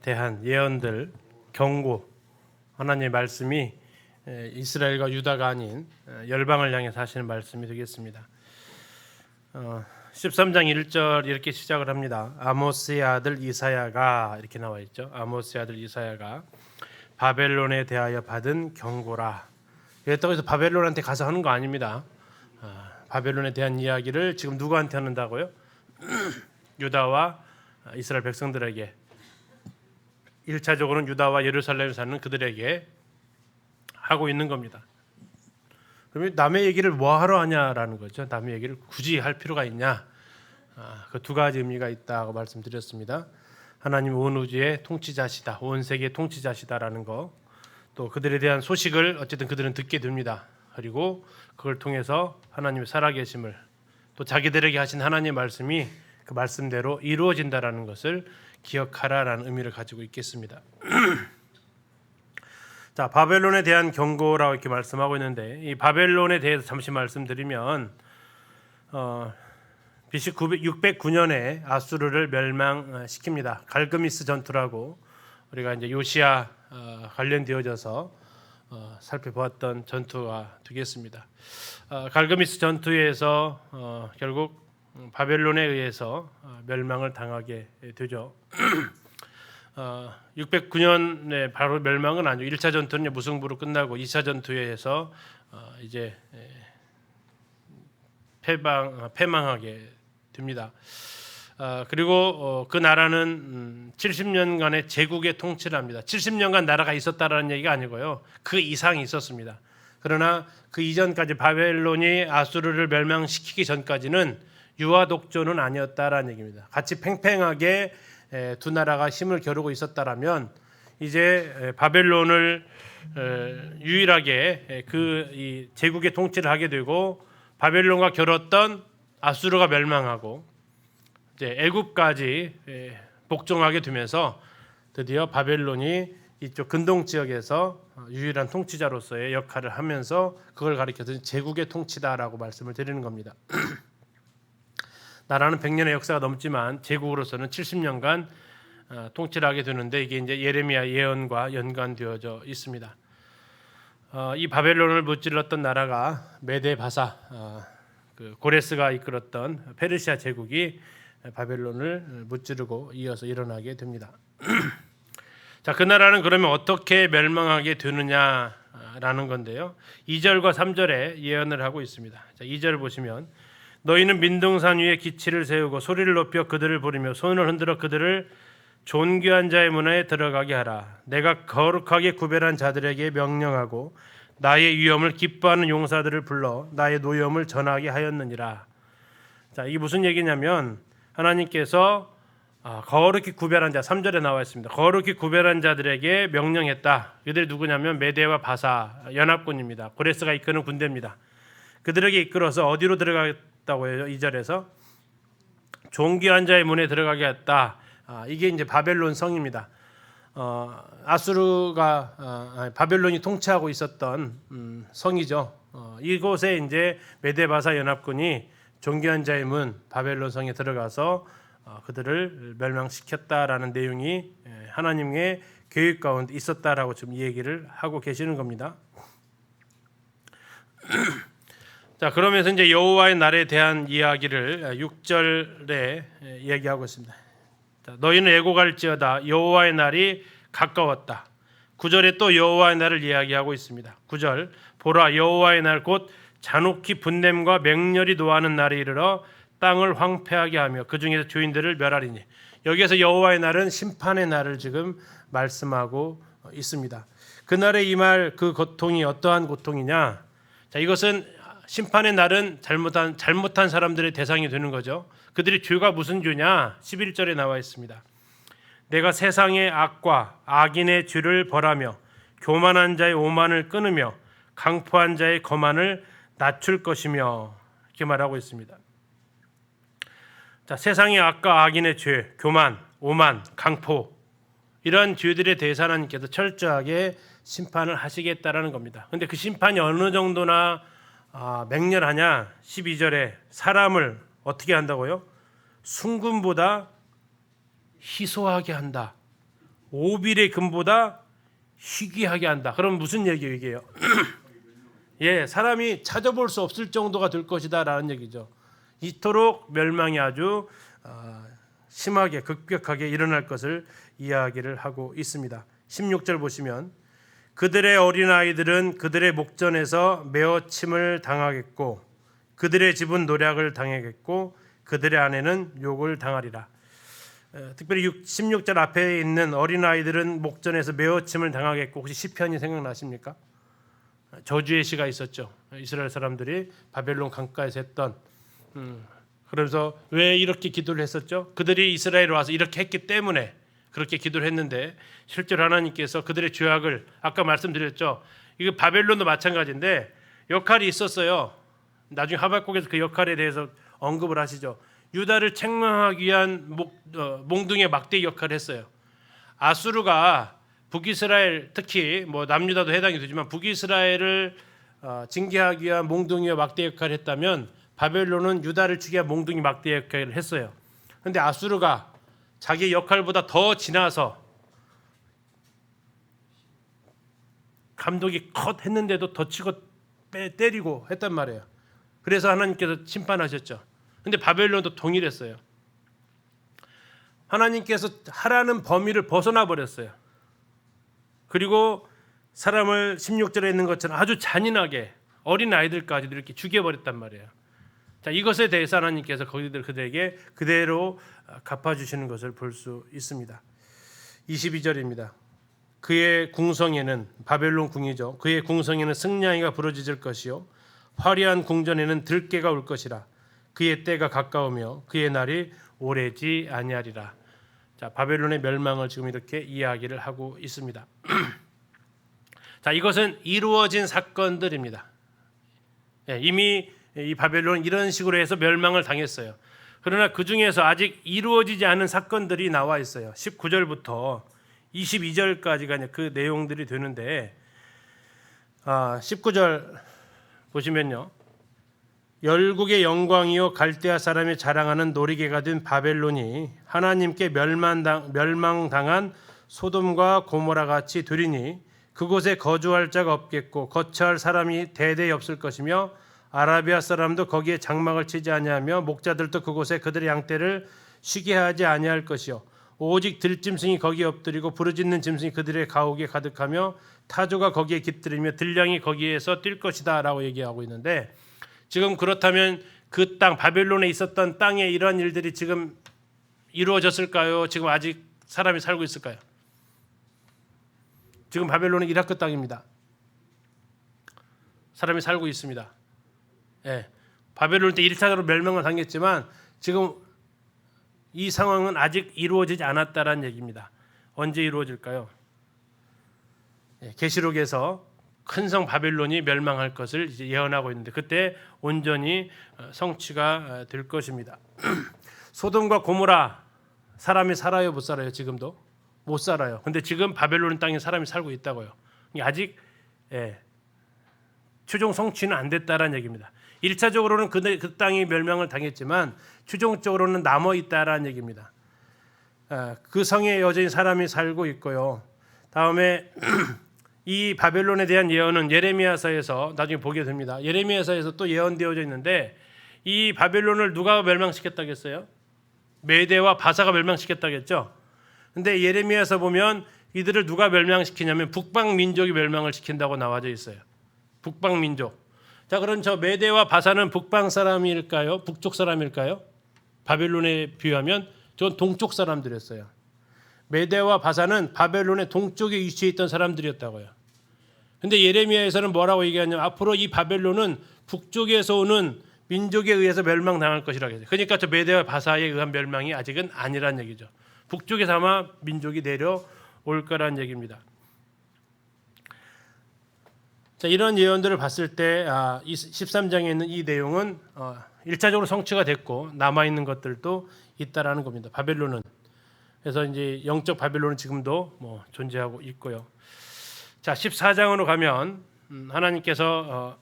대한 예언들, 경고, 하나님의 말씀이 이스라엘과 유다가 아닌 열방을 향해서 하시는 말씀이 되겠습니다. 13장 1절 이렇게 시작을 합니다. 아모스의 아들 이사야가, 이렇게 나와 있죠. 아모스의 아들 이사야가 바벨론에 대하여 받은 경고라. 그렇다고 해서 바벨론한테 가서 하는 거 아닙니다. 바벨론에 대한 이야기를 지금 누구한테 하는다고요? 유다와 이스라엘 백성들에게, 1차적으로는 유다와 예루살렘에 사는 그들에게 하고 있는 겁니다. 그러면 남의 얘기를 뭐하러 하냐라는 거죠. 남의 얘기를 굳이 할 필요가 있냐. 그 두 가지 의미가 있다고 말씀드렸습니다. 하나님 온 우주의 통치자시다, 온 세계의 통치자시다라는 거, 또 그들에 대한 소식을 어쨌든 그들은 듣게 됩니다. 그리고 그걸 통해서 하나님의 살아계심을, 또 자기들에게 하신 하나님의 말씀이 그 말씀대로 이루어진다라는 것을 기억하라라는 의미를 가지고 있겠습니다. 자, 바벨론에 대한 경고라고 이렇게 말씀하고 있는데, 이 바벨론에 대해서 잠시 말씀드리면 BC 609년에 아수르를 멸망시킵니다. 갈그미스 전투라고 우리가 이제 요시야 관련되어져서 살펴보았던 전투가 되겠습니다. 갈그미스 전투에서 결국 바벨론에 의해서 멸망을 당하게 되죠. 609년에 바로 멸망은 아니고 1차 전투는 무승부로 끝나고 2차 전투에서 이제 패망하게 됩니다. 그리고 그 나라는 70년간의 제국의 통치를 합니다. 70년간 나라가 있었다라는 얘기가 아니고요, 그 이상이 있었습니다. 그러나 그 이전까지 바벨론이 아수르를 멸망시키기 전까지는 유아 독존은 아니었다라는 얘기입니다. 같이 팽팽하게 두 나라가 힘을 겨루고 있었다라면, 이제 바벨론을 유일하게 이 제국의 통치를 하게 되고, 바벨론과 겨뤘던 아수르가 멸망하고 이제 애굽까지 복종하게 되면서 드디어 바벨론이 이쪽 근동 지역에서 유일한 통치자로서의 역할을 하면서 그걸 가리켜서 제국의 통치다라고 말씀을 드리는 겁니다. 나라는 100년의 역사가 넘지만 제국으로서는 70년간 통치를 하게 되는데, 이게 이제 예레미야 예언과 연관되어져 있습니다. 이 바벨론을 무찔렀던 나라가 메데 바사, 그 고레스가 이끌었던 페르시아 제국이 바벨론을 무찌르고 이어서 일어나게 됩니다. 자, 그 나라는 그러면 어떻게 멸망하게 되느냐라는 건데요. 2절과 3절에 예언을 하고 있습니다. 자, 2절 보시면, 너희는 민둥산 위에 기치를 세우고 소리를 높여 그들을 부르며 손을 흔들어 그들을 존귀한 자의 문에 들어가게 하라. 내가 거룩하게 구별한 자들에게 명령하고 나의 위엄을 기뻐하는 용사들을 불러 나의 노염을 전하게 하였느니라. 자, 이게 무슨 얘기냐면, 하나님께서 거룩히 구별한 자, 3절에 나와 있습니다. 거룩히 구별한 자들에게 명령했다. 그들이 누구냐면 메데와 바사 연합군입니다. 고레스가 이끄는 군대입니다. 그들에게 이끌어서 어디로 들어갔다고 해요? 2절에서 존귀한 자의 문에 들어가게 했다. 이게 이제 바벨론 성입니다. 아수르가 바벨론이 통치하고 있었던 성이죠. 이곳에 이제 메데바사 연합군이 존귀한 자의 문 바벨론 성에 들어가서 그들을 멸망시켰다라는 내용이 하나님의 계획 가운데 있었다라고 지금 얘기를 하고 계시는 겁니다. 자, 그러면서 이제 여호와의 날에 대한 이야기를 6절에 얘기하고 있습니다. 자, 너희는 애곡할지어다 여호와의 날이 가까웠다. 9절에 또 여호와의 날을 이야기하고 있습니다. 9절, 보라 여호와의 날 곧 잔혹히 분냄과 맹렬히 노하는 날이 이르러 땅을 황폐하게 하며 그 중에서 주인들을 멸하리니. 여기에서 여호와의 날은 심판의 날을 지금 말씀하고 있습니다. 그날에 임할 그 고통이 어떠한 고통이냐? 자, 이것은 심판의 날은 잘못한 사람들의 대상이 되는 거죠. 그들의 죄가 무슨 죄냐? 11절에 나와 있습니다. 내가 세상의 악과 악인의 죄를 벌하며 교만한 자의 오만을 끊으며 강포한 자의 거만을 낮출 것이며, 이렇게 말하고 있습니다. 자, 세상의 악과 악인의 죄, 교만, 오만, 강포, 이런 죄들에 대해서 하나님께서 철저하게 심판을 하시겠다라는 겁니다. 그런데 그 심판이 어느 정도나 맹렬하냐? 12절에 사람을 어떻게 한다고요? 순금보다 희소하게 한다. 오빌의 금보다 희귀하게 한다. 그럼 무슨 얘기예요, 이게요? 예, 사람이 찾아볼 수 없을 정도가 될 것이다라는 얘기죠. 이토록 멸망이 아주 심하게 급격하게 일어날 것을 이야기를 하고 있습니다. 16절 보시면 그들의 어린아이들은 그들의 목전에서 메어침을 당하겠고 그들의 집은 노략을 당하겠고 그들의 아내는 욕을 당하리라. 특별히 16절 앞에 있는 어린아이들은 목전에서 메어침을 당하겠고, 혹시 시편이 생각나십니까? 저주의 시가 있었죠. 이스라엘 사람들이 바벨론 강가에서 했던. 그래서 왜 이렇게 기도를 했었죠? 그들이 이스라엘에 와서 이렇게 했기 때문에 그렇게 기도를 했는데, 실제로 하나님께서 그들의 죄악을, 아까 말씀드렸죠. 이거 바벨론도 마찬가지인데 역할이 있었어요. 나중에 하박국에서 그 역할에 대해서 언급을 하시죠. 유다를 책망하기 위한 몽둥이의 막대기 역할을 했어요. 아수르가 북이스라엘, 특히 뭐 남유다도 해당이 되지만 북이스라엘을 징계하기 위한 몽둥이와 막대 역할을 했다면, 바벨론은 유다를 치기 위한 몽둥이 막대 역할을 했어요. 그런데 아수르가 자기 역할보다 더 지나서 감독이 컷 했는데도 더 치고 때리고 했단 말이에요. 그래서 하나님께서 심판하셨죠. 근데 바벨론도 동일했어요. 하나님께서 하라는 범위를 벗어나 버렸어요. 그리고 사람을 16절에 있는 것처럼 아주 잔인하게 어린 아이들까지도 이렇게 죽여버렸단 말이에요. 자, 이것에 대해서 하나님께서 그들에게 그대로 갚아주시는 것을 볼 수 있습니다. 22절입니다. 그의 궁성에는, 바벨론 궁이죠. 그의 궁성에는 승냥이가 부러지질 것이요 화려한 궁전에는 들깨가 올 것이라. 그의 때가 가까우며 그의 날이 오래지 아니하리라. 자, 바벨론의 멸망을 지금 이렇게 이야기를 하고 있습니다. 자, 이것은 이루어진 사건들입니다. 예, 이미 이 바벨론은 이런 식으로 해서 멸망을 당했어요. 그러나 그 중에서 아직 이루어지지 않은 사건들이 나와 있어요. 19절부터 22절까지가 그 내용들이 되는데, 19절 보시면요, 열국의 영광이요 갈대아 사람이 자랑하는 놀이개가 된 바벨론이 하나님께 멸망당한 소돔과 고모라 같이 되리니 그곳에 거주할 자가 없겠고 거처할 사람이 대대히 없을 것이며 아라비아 사람도 거기에 장막을 치지 아니하며 목자들도 그곳에 그들의 양떼를 쉬게 하지 아니할 것이요 오직 들짐승이 거기에 엎드리고 부르짖는 짐승이 그들의 가옥에 가득하며 타조가 거기에 깃들이며 들량이 거기에서 뛸 것이다 라고 얘기하고 있는데, 지금 그렇다면 그 땅, 바벨론에 있었던 땅에 이런 일들이 지금 이루어졌을까요? 지금 아직 사람이 살고 있을까요? 지금 바벨론은 이라크 땅입니다. 사람이 살고 있습니다. 예, 바벨론 때 1차적으로 멸망을 당했지만 지금 이 상황은 아직 이루어지지 않았다라는 얘기입니다. 언제 이루어질까요? 예, 계시록에서 큰 성 바벨론이 멸망할 것을 이제 예언하고 있는데, 그때 온전히 성취가 될 것입니다. 소돔과 고모라, 사람이 살아요, 못 살아요? 지금도 못 살아요. 근데 지금 바벨론 땅에 사람이 살고 있다고요. 아직 최종 성취는 안 됐다라는 얘기입니다. 1차적으로는 그 땅이 멸망을 당했지만 최종적으로는 남아 있다라는 얘기입니다. 그 성에 여전히 사람이 살고 있고요. 다음에 이 바벨론에 대한 예언은 예레미야서에서 나중에 보게 됩니다. 예레미야서에서 또 예언되어져 있는데, 이 바벨론을 누가 멸망시켰다겠어요? 메대와 바사가 멸망시켰다겠죠. 근데 예레미야서 보면 이들을 누가 멸망시키냐면 북방 민족이 멸망을 시킨다고 나와져 있어요. 북방 민족. 자, 그럼 저 메대와 바사는 북방 사람일까요? 북쪽 사람일까요? 바벨론에 비유하면 전 동쪽 사람들이었어요. 메대와 바사는 바벨론의 동쪽에 위치해 있던 사람들이었다고요. 근데 예레미야에서는 뭐라고 얘기하냐면 앞으로 이 바벨론은 북쪽에서 오는 민족에 의해서 멸망당할 것이라고 했어요. 그러니까 저 메대와 바사에 의한 멸망이 아직은 아니란 얘기죠. 북쪽에서 아마 민족이 내려올 거란 얘기입니다. 자, 이런 예언들을 봤을 때 13장에 있는 이 내용은 1차적으로 성취가 됐고 남아있는 것들도 있다라는 겁니다. 바벨론은. 그래서 이제 영적 바벨론은 지금도 뭐 존재하고 있고요. 자, 14장으로 가면 하나님께서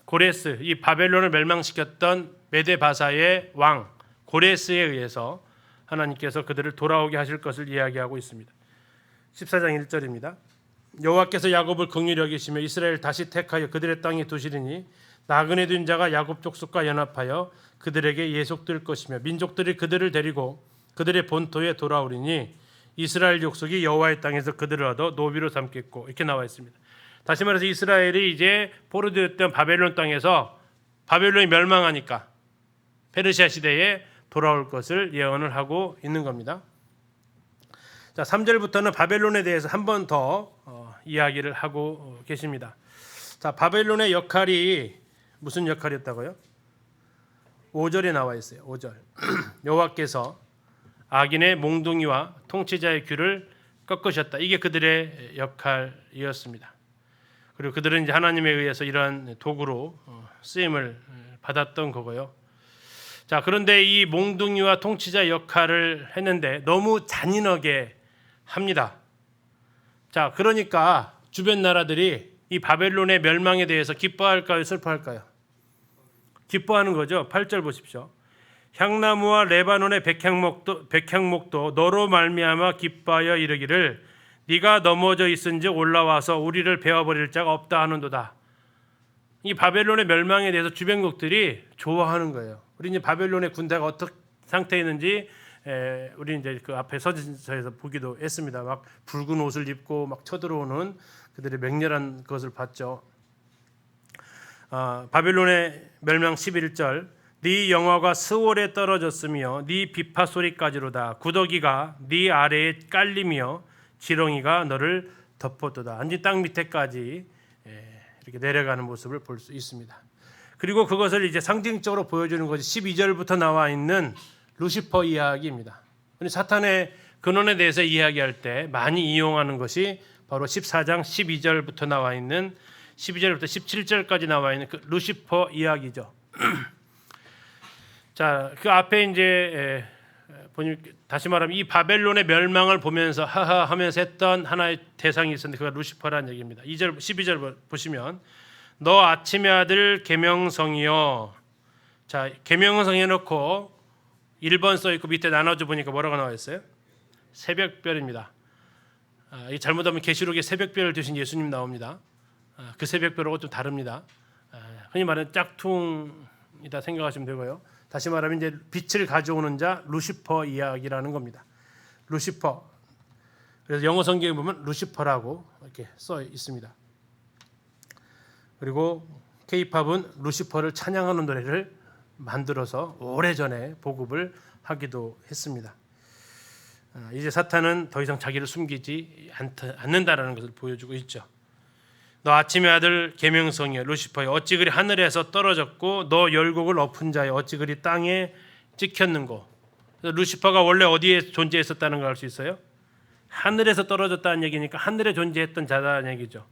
고레스, 이 바벨론을 멸망시켰던 메데 바사의 왕 고레스에 의해서 하나님께서 그들을 돌아오게 하실 것을 이야기하고 있습니다. 14장 1절입니다. 여호와께서 야곱을 긍휼히 여기시며 이스라엘 다시 택하여 그들의 땅에 두시리니 나그네 된 자가 야곱 족속과 연합하여 그들에게 예속될 것이며 민족들이 그들을 데리고 그들의 본토에 돌아오리니 이스라엘 족속이 여호와의 땅에서 그들을 얻어 노비로 삼겠고, 이렇게 나와 있습니다. 다시 말해서 이스라엘이 이제 포로되었던 바벨론 땅에서 바벨론이 멸망하니까 페르시아 시대에 돌아올 것을 예언을 하고 있는 겁니다. 자, 3절부터는 바벨론에 대해서 한 번 더 이야기를 하고 계십니다. 자, 바벨론의 역할이 무슨 역할이었다고요? 5절에 나와 있어요. 5절. 여호와께서 악인의 몽둥이와 통치자의 귀를 꺾으셨다. 이게 그들의 역할이었습니다. 그리고 그들은 이제 하나님에 의해서 이러한 도구로 쓰임을 받았던 거고요. 자, 그런데 이 몽둥이와 통치자 역할을 했는데 너무 잔인하게 합니다. 자, 그러니까 주변 나라들이 이 바벨론의 멸망에 대해서 기뻐할까요, 슬퍼할까요? 기뻐하는 거죠. 8절 보십시오. 향나무와 레바논의 백향목도 너로 말미암아 기뻐하여 이르기를 네가 넘어져 있은즉 올라와서 우리를 베어버릴 자가 없다 하는도다. 이 바벨론의 멸망에 대해서 주변국들이 좋아하는 거예요. 우리 이제 바벨론의 군대가 어떤 상태에 있는지 우리 이제 그 앞에 서신서에서 보기도 했습니다. 막 붉은 옷을 입고 막 쳐들어오는 그들의 맹렬한 것을 봤죠. 바벨론의 멸망 11절. 네 영화가 스월에 떨어졌으며 네 비파 소리까지로다. 구더기가 네 아래에 깔리며 지렁이가 너를 덮었도다. 완전 땅 밑에까지 이렇게 내려가는 모습을 볼 수 있습니다. 그리고 그것을 이제 상징적으로 보여주는 것이 12절부터 나와 있는 루시퍼 이야기입니다. 사탄의 근원에 대해서 이야기할 때 많이 이용하는 것이 바로 14장 12절부터 나와 있는 12절부터 17절까지 나와 있는 그 루시퍼 이야기죠. 자, 그 앞에 이제 다시 말하면 이 바벨론의 멸망을 보면서 하하 하면서 했던 하나의 대상이 있었는데 그가 루시퍼라는 얘기입니다. 2절 12절 보시면 너 아침의 아들 계명성이여. 자, 계명성 해놓고 1번 써 있고 밑에 나눠줘 보니까 뭐라고 나와 있어요? 새벽별입니다. 이 잘못하면 계시록에 새벽별을 드신 예수님 나옵니다. 그 새벽별하고 좀 다릅니다. 흔히 말하는 짝퉁이다 생각하시면 되고요. 다시 말하면 이제 빛을 가져오는 자 루시퍼 이야기라는 겁니다. 루시퍼. 그래서 영어 성경에 보면 루시퍼라고 이렇게 써 있습니다. 그리고 K-팝은 루시퍼를 찬양하는 노래를 만들어서 오래전에 보급을 하기도 했습니다. 이제 사탄은 더 이상 자기를 숨기지 않는다라는 것을 보여주고 있죠. 너 아침의 아들 계명성이여 루시퍼여 어찌 그리 하늘에서 떨어졌고 너 열국을 엎은 자여 어찌 그리 땅에 찍혔는고. 루시퍼가 원래 어디에 존재했었다는 걸 알 수 있어요? 하늘에서 떨어졌다는 얘기니까 하늘에 존재했던 자다는 얘기죠.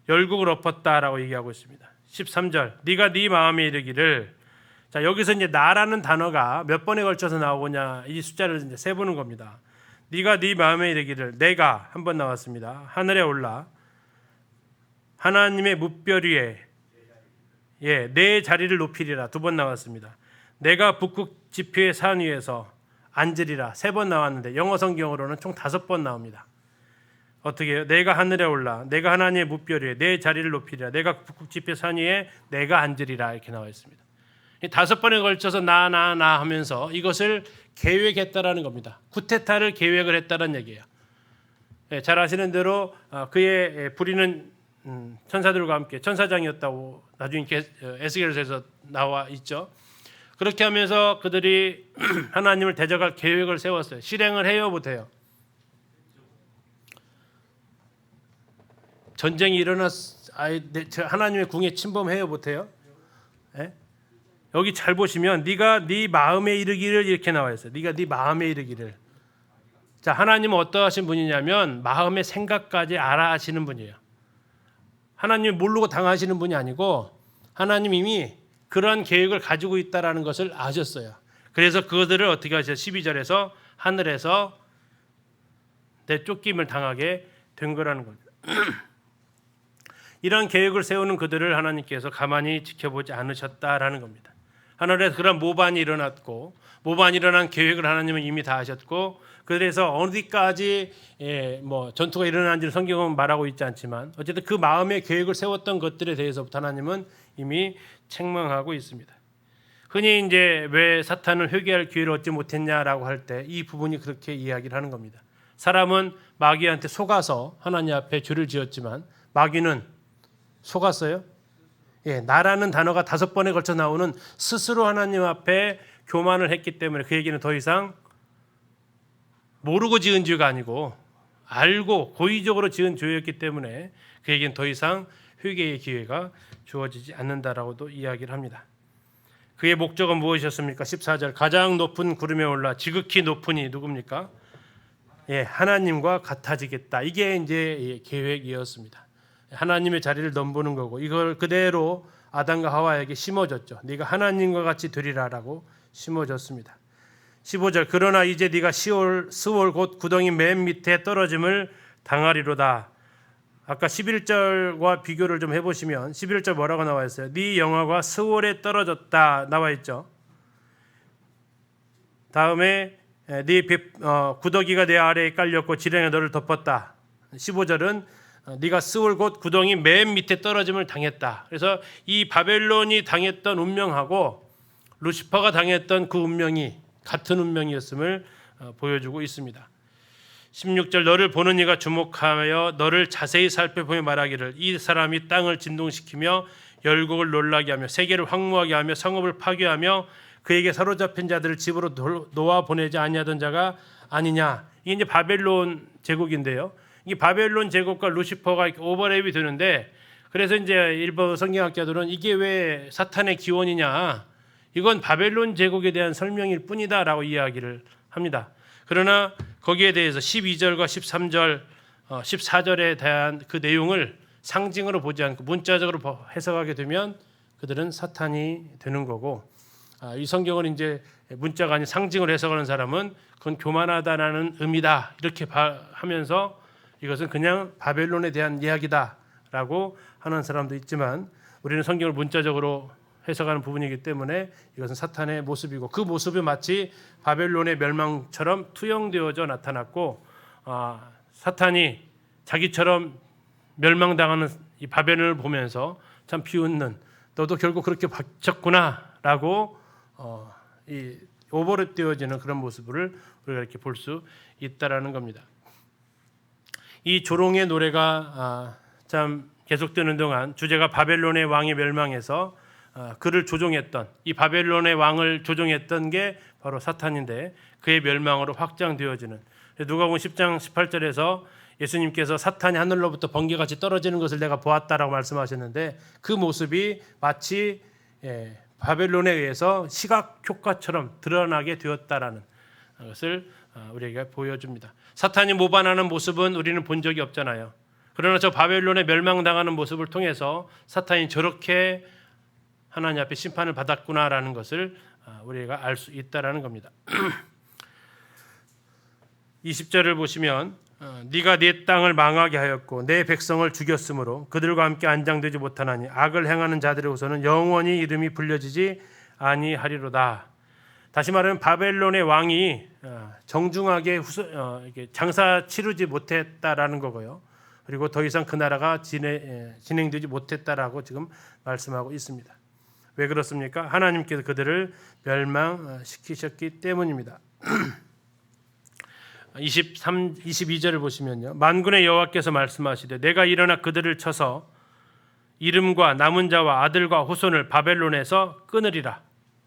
열국을 엎었다라고 얘기하고 있습니다. 13절 네가 네 마음에 이르기를. 자, 여기서 이제 나라는 단어가 몇 번에 걸쳐서 나오냐 이 숫자를 이제 세보는 겁니다. 네가 네 마음에 이르기를. 내가 한 번 나왔습니다. 하늘에 올라 하나님의 뭇별 위에 내 자리를 높이리라. 두 번 나왔습니다. 내가 북극 지표의 산 위에서 앉으리라. 세 번 나왔는데 영어 성경으로는 총 5번 나옵니다. 어떻게 해요? 내가 하늘에 올라 내가 하나님의 뭇별 위에 내 자리를 높이리라. 내가 북극 지표의 산 위에 내가 앉으리라. 이렇게 나와 있습니다. 5번에 걸쳐서 나 하면서 이것을 계획했다라는 겁니다. 쿠데타를 계획을 했다는 얘기예요. 잘 아시는 대로 그의 부리는 천사들과 함께 천사장이었다고 나중에 에스겔서에서 나와 있죠. 그렇게 하면서 그들이 하나님을 대적할 계획을 세웠어요. 실행을 해요, 못해요? 전쟁이 하나님의 궁에 침범해요, 못해요? 네? 여기 잘 보시면 네가 네 마음에 이르기를 이렇게 나와 있어요. 네가 네 마음에 이르기를. 자, 하나님은 어떠하신 분이냐면 마음의 생각까지 알아 하시는 분이에요. 하나님이 모르고 당하시는 분이 아니고 하나님 이미 그런 계획을 가지고 있다라는 것을 아셨어요. 그래서 그들을 어떻게 하셨어요? 12절에서 하늘에서 내쫓김을 당하게 된 거라는 거죠. 이런 계획을 세우는 그들을 하나님께서 가만히 지켜보지 않으셨다라는 겁니다. 하늘에서 그런 모반이 일어났고, 모반이 일어난 계획을 하나님은 이미 다 하셨고, 그래서 어디까지 전투가 일어난지는 성경은 말하고 있지 않지만 어쨌든 그 마음의 계획을 세웠던 것들에 대해서부터 하나님은 이미 책망하고 있습니다. 흔히 이제 왜 사탄은 회개할 기회를 얻지 못했냐라고 할 때 이 부분이 그렇게 이야기를 하는 겁니다. 사람은 마귀한테 속아서 하나님 앞에 죄를 지었지만 마귀는 속았어요? 나라는 단어가 5번에 걸쳐 나오는 스스로 하나님 앞에 교만을 했기 때문에 그에게는 더 이상 모르고 지은 죄가 아니고 알고 고의적으로 지은 죄였기 때문에 그에게는 더 이상 회개의 기회가 주어지지 않는다라고도 이야기를 합니다. 그의 목적은 무엇이었습니까? 14절 가장 높은 구름에 올라 지극히 높으니 누굽니까? 하나님과 같아지겠다. 이게 이제 계획이었습니다. 하나님의 자리를 넘보는 거고 이걸 그대로 아담과 하와에게 심어졌죠. 네가 하나님과 같이 되리라라고 심어졌습니다. 15절 그러나 이제 네가 스올 곧 구덩이 맨 밑에 떨어짐을 당하리로다. 아까 11절과 비교를 좀 해보시면 11절 뭐라고 나와 있어요? 네 영화가 스올에 떨어졌다 나와 있죠. 다음에 네 구더기가 내 아래에 깔렸고 지령이 너를 덮었다. 15절은 네가 스올 곧 구덩이 맨 밑에 떨어짐을 당했다. 그래서 이 바벨론이 당했던 운명하고 루시퍼가 당했던 그 운명이 같은 운명이었음을 보여주고 있습니다. 16절 너를 보는 이가 주목하여 너를 자세히 살펴보며 말하기를 이 사람이 땅을 진동시키며 열국을 놀라게 하며 세계를 황무하게 하며 성읍을 파괴하며 그에게 사로잡힌 자들을 집으로 놓아 보내지 아니하던 자가 아니냐. 이게 이제 바벨론 제국인데요. 이 바벨론 제국과 루시퍼가 오버랩이 되는데 그래서 이제 일부 성경학자들은 이게 왜 사탄의 기원이냐. 이건 바벨론 제국에 대한 설명일 뿐이다라고 이야기를 합니다. 그러나 거기에 대해서 12절과 13절, 14절에 대한 그 내용을 상징으로 보지 않고 문자적으로 해석하게 되면 그들은 사탄이 되는 거고 이 성경을 이제 문자가 아닌 상징으로 해석하는 사람은 그건 교만하다라는 의미다 이렇게 하면서 이것은 그냥 바벨론에 대한 이야기다라고 하는 사람도 있지만 우리는 성경을 문자적으로 해석하는 부분이기 때문에 이것은 사탄의 모습이고 그 모습이 마치 바벨론의 멸망처럼 투영되어져 나타났고 사탄이 자기처럼 멸망당하는 이 바벨론을 보면서 참 비웃는 너도 결국 그렇게 바쳤구나라고 이 오버랩 되어지는 그런 모습을 우리가 이렇게 볼 수 있다라는 겁니다. 이 조롱의 노래가 참 계속되는 동안 주제가 바벨론의 왕의 멸망에서 그를 조종했던 이 바벨론의 왕을 조종했던 게 바로 사탄인데 그의 멸망으로 확장되어지는 누가복음 10장 18절에서 예수님께서 사탄이 하늘로부터 번개같이 떨어지는 것을 내가 보았다라고 말씀하셨는데 그 모습이 마치 바벨론에 의해서 시각 효과처럼 드러나게 되었다라는 것을 우리에게 보여줍니다. 사탄이 모반하는 모습은 우리는 본 적이 없잖아요. 그러나 저 바벨론에 멸망당하는 모습을 통해서 사탄이 저렇게 하나님 앞에 심판을 받았구나라는 것을 우리가 알 수 있다라는 겁니다. 20절을 보시면 네가 네 땅을 망하게 하였고 내 백성을 죽였으므로 그들과 함께 안장되지 못하나니 악을 행하는 자들의 후손은 영원히 이름이 불려지지 아니하리로다. 다시 말하면 바벨론의 왕이 정중하게 장사 치르지 못했다라는 거고요. 그리고 더 이상 그 나라가 진행되지 못했다라고 지금 말씀하고 있습니다. 왜 그렇습니까? 하나님께서 그들을 멸망시키셨기 때문입니다. 22절을 보시면요. 만군의 여호와께서 말씀하시되 내가 일어나 그들을 쳐서 이름과 남은 자와 아들과 후손을 바벨론에서 끊으리라.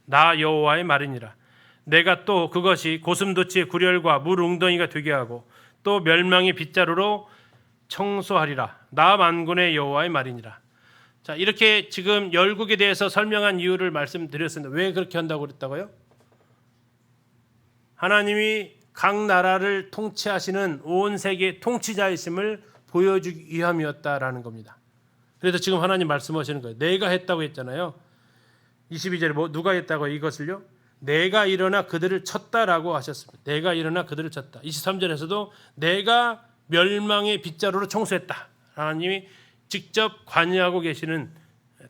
나 여호와의 말이니라. 내가 또 그것이 고슴도치의 구렬과 물 웅덩이가 되게 하고 또 멸망의 빗자루로 청소하리라. 나 만군의 여호와의 말이니라. 자, 이렇게 지금 열국에 대해서 설명한 이유를 말씀드렸습니다. 왜 그렇게 한다고 그랬다고요? 하나님이 각 나라를 통치하시는 온 세계 통치자이심을 보여주기 위함이었다라는 겁니다. 그래서 지금 하나님 말씀하시는 거예요. 내가 했다고 했잖아요. 22절에 누가 했다고 이것을요? 내가 일어나 그들을 쳤다라고 하셨습니다. 내가 일어나 그들을 쳤다. 23절에서도 내가 멸망의 빗자루로 청소했다. 하나님이 직접 관여하고 계시는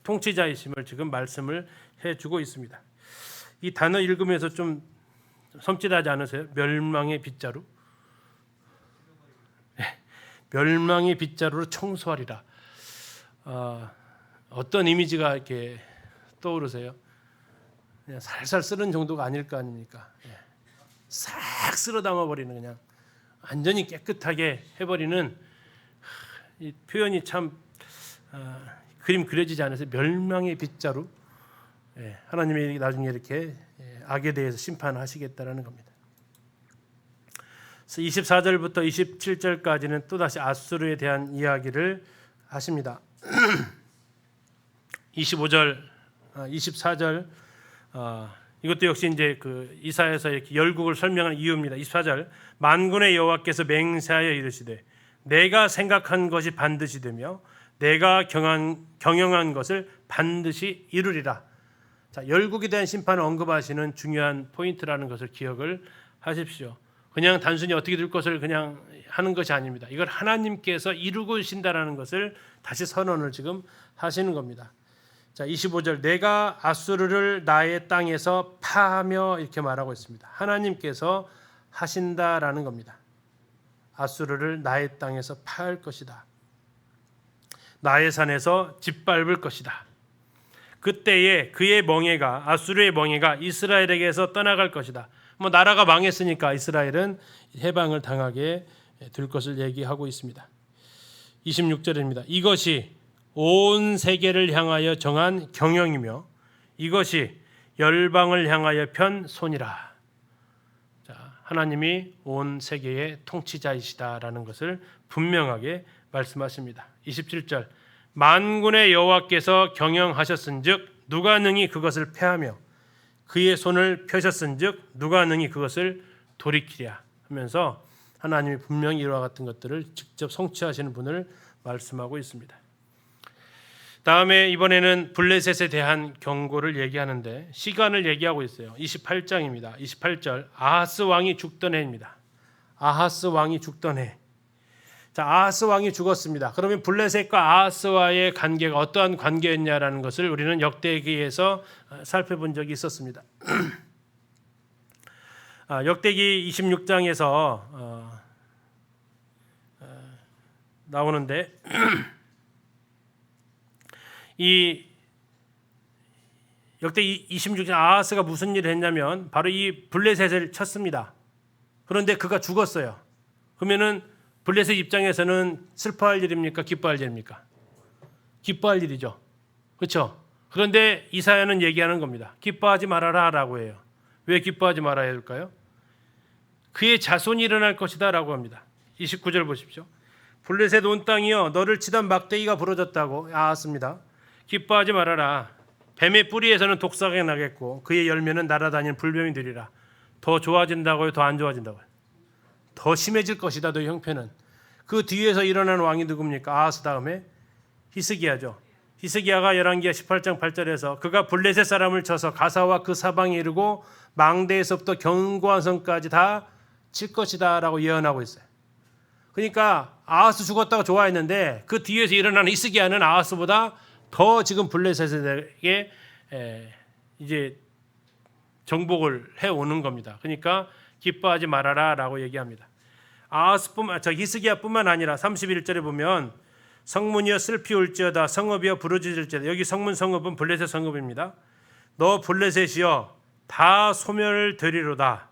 통치자이심을 지금 말씀을 해주고 있습니다. 이 단어 읽으면서 좀 섬찟하지 않으세요? 멸망의 빗자루. 멸망의 빗자루로 청소하리라. 어떤 이미지가 이렇게 떠오르세요? 그냥 살살 쓰는 정도가 아닐 거 아닙니까? 싹 쓸어 담아 버리는, 그냥 완전히 깨끗하게 해버리는, 이 표현이 참 그림 그려지지 않으세요? 멸망의 빗자루. 하나님이 나중에 이렇게 악에 대해서 심판하시겠다라는 겁니다. 24절부터 27절까지는 또다시 아수르에 대한 이야기를 하십니다. 25절, 24절, 이것도 역시 이제 그 이사야서 이렇게 열국을 설명하는 이유입니다. 24절, 만군의 여호와께서 맹세하여 이르시되 내가 생각한 것이 반드시 되며 내가 경영한 것을 반드시 이루리라. 자, 열국에 대한 심판을 언급하시는 중요한 포인트라는 것을 기억을 하십시오. 그냥 단순히 어떻게 될 것을 그냥 하는 것이 아닙니다. 이걸 하나님께서 이루고 계신다라는 것을 다시 선언을 지금 하시는 겁니다. 자, 25절, 내가 아수르를 나의 땅에서 파하며 이렇게 말하고 있습니다. 하나님께서 하신다라는 겁니다. 아수르를 나의 땅에서 파할 것이다. 나의 산에서 짓밟을 것이다. 그때에 그의 멍에가, 아수르의 멍에가 이스라엘에게서 떠나갈 것이다. 뭐 나라가 망했으니까 이스라엘은 해방을 당하게 될 것을 얘기하고 있습니다. 26절입니다. 이것이 온 세계를 향하여 정한 경영이며 이것이 열방을 향하여 편 손이라. 자, 하나님이 온 세계의 통치자이시다라는 것을 분명하게 말씀하십니다. 27절, 만군의 여호와께서 경영하셨은즉 누가 능히 그것을 패하며 그의 손을 펴셨은즉 누가 능히 그것을 돌이키랴 하면서 하나님이 분명히 이와 같은 것들을 직접 성취하시는 분을 말씀하고 있습니다. 다음에 이번에는 블레셋에 대한 경고를 얘기하는데 시간을 얘기하고 있어요. 28장입니다. 28절, 아하스 왕이 죽던 해입니다. 아하스 왕이 죽던 해. 자, 아하스 왕이 죽었습니다. 그러면 블레셋과 아하스와의 관계가 어떠한 관계였냐라는 것을 우리는 역대기에서 살펴본 적이 있었습니다. 역대기 26장에서 나오는데 이 역대기 26장 아하스가 무슨 일을 했냐면 바로 이 블레셋을 쳤습니다. 그런데 그가 죽었어요. 그러면은 블레셋 입장에서는 슬퍼할 일입니까? 기뻐할 일입니까? 기뻐할 일이죠. 그렇죠? 그런데 이사야는 얘기하는 겁니다. 기뻐하지 말아라 라고 해요. 왜 기뻐하지 말아야 할까요? 그의 자손이 일어날 것이다 라고 합니다. 29절 보십시오. 블레셋 온 땅이여 너를 치던 막대기가 부러졌다고 아하스입니다. 기뻐하지 말아라. 뱀의 뿌리에서는 독사가 나겠고 그의 열매는 날아다니는 불뱀이 되리라. 더 좋아진다고요? 더 안 좋아진다고요? 더 심해질 것이다. 너희 형편은. 그 뒤에서 일어난 왕이 누굽니까? 아하스 다음에 히스기야죠. 히스기야가 열왕기하 18장 8절에서 그가 블레셋 사람을 쳐서 가사와 그 사방에 이르고 망대에서부터 견고한 성까지 다 칠 것이다 라고 예언하고 있어요. 그러니까 아하스 죽었다고 좋아했는데 그 뒤에서 일어나는 히스기야는 아하스보다 더 지금 블레셋에게 이제 정복을 해오는 겁니다. 그러니까 기뻐하지 말아라 라고 얘기합니다. 히스기야뿐만 아니라 31절에 보면 성문이여 슬피 울지어다 성읍이여 부르짖을지어다. 여기 성문은 블레셋 성읍입니다. 너 블레셋이여 다 소멸되리로다.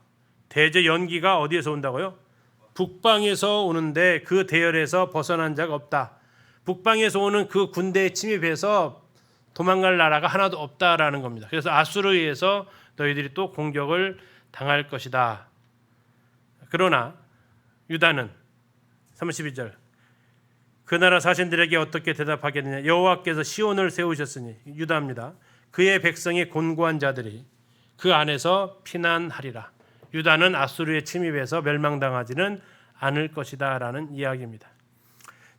대저 연기가 어디에서 온다고요? 북방에서 오는데 그 대열에서 벗어난 자가 없다. 북방에서 오는 그 군대에 침입해서 도망갈 나라가 하나도 없다라는 겁니다. 그래서 아수르에 의해서 너희들이 또 공격을 당할 것이다. 그러나 유다는 32절 그 나라 사신들에게 어떻게 대답하겠느냐. 여호와께서 시온을 세우셨으니 유다입니다. 그의 백성의 곤고한 자들이 그 안에서 피난하리라. 유다는 아수르의 침입에서 멸망당하지는 않을 것이다 라는 이야기입니다.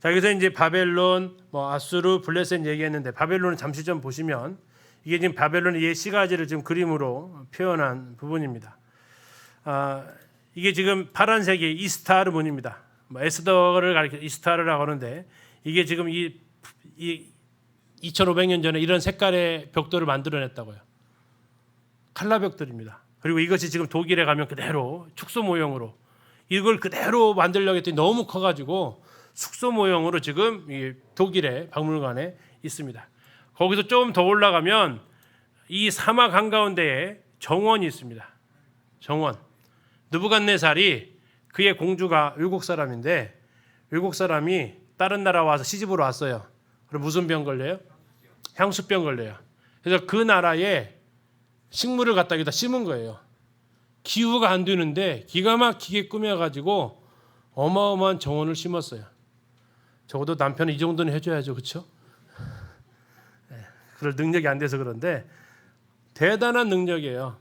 자, 여기서 이제 바벨론, 아수르, 블레셋 얘기했는데 바벨론은 잠시 좀 보시면 이게 지금 바벨론의 옛 시가지를 지금 그림으로 표현한 부분입니다. 이게 지금 파란색이 이스타르 문입니다. 에스더를 가리켜 이스타르라고 하는데 이게 지금 이 2500년 전에 이런 색깔의 벽돌을 만들어냈다고요. 칼라벽돌입니다. 그리고 이것이 지금 독일에 가면 그대로 축소 모형으로 이걸 그대로 만들려고 했더니 너무 커가지고 숙소 모형으로 지금 이 독일의 박물관에 있습니다. 거기서 좀 더 올라가면 이 사막 한가운데에 정원이 있습니다. 정원. 느부갓네살이 그의 공주가 외국 사람인데 외국 사람이 다른 나라 와서 시집으로 왔어요. 그럼 무슨 병 걸려요? 향수병 걸려요. 그래서 그 나라에 식물을 갖다 여기다 심은 거예요. 기후가 안 되는데 기가 막히게 꾸며가지고 어마어마한 정원을 심었어요. 적어도 남편은 이 정도는 해줘야죠, 그렇죠? 그럴 능력이 안 돼서 그런데 대단한 능력이에요.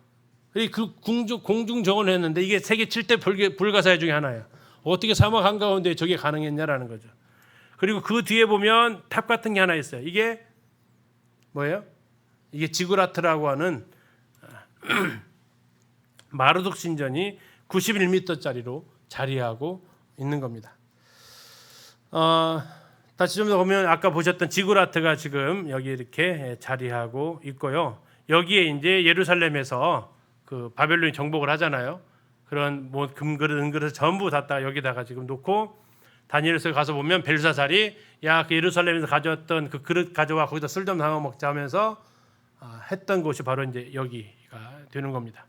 그 공중 정원을 했는데 이게 세계 7대 불가사의 중에 하나예요. 어떻게 사막 한가운데 저게 가능했냐라는 거죠. 그리고 그 뒤에 보면 탑 같은 게 하나 있어요. 이게 뭐예요? 이게 지구라트라고 하는 마르둑 신전이 91m짜리로 자리하고 있는 겁니다. 다시 좀 더 보면 아까 보셨던 지구라트가 지금 여기 이렇게 자리하고 있고요. 여기에 이제 예루살렘에서 그 바벨론이 정복을 하잖아요. 그런 뭐 금그릇, 은그릇 전부 다 여기다가 지금 놓고 다니엘서 가서 보면 벨사살이 야, 그 예루살렘에서 가져왔던 그 그릇 가져와 거기다 술 좀 담아 먹자 하면서 했던 곳이 바로 이제 여기가 되는 겁니다.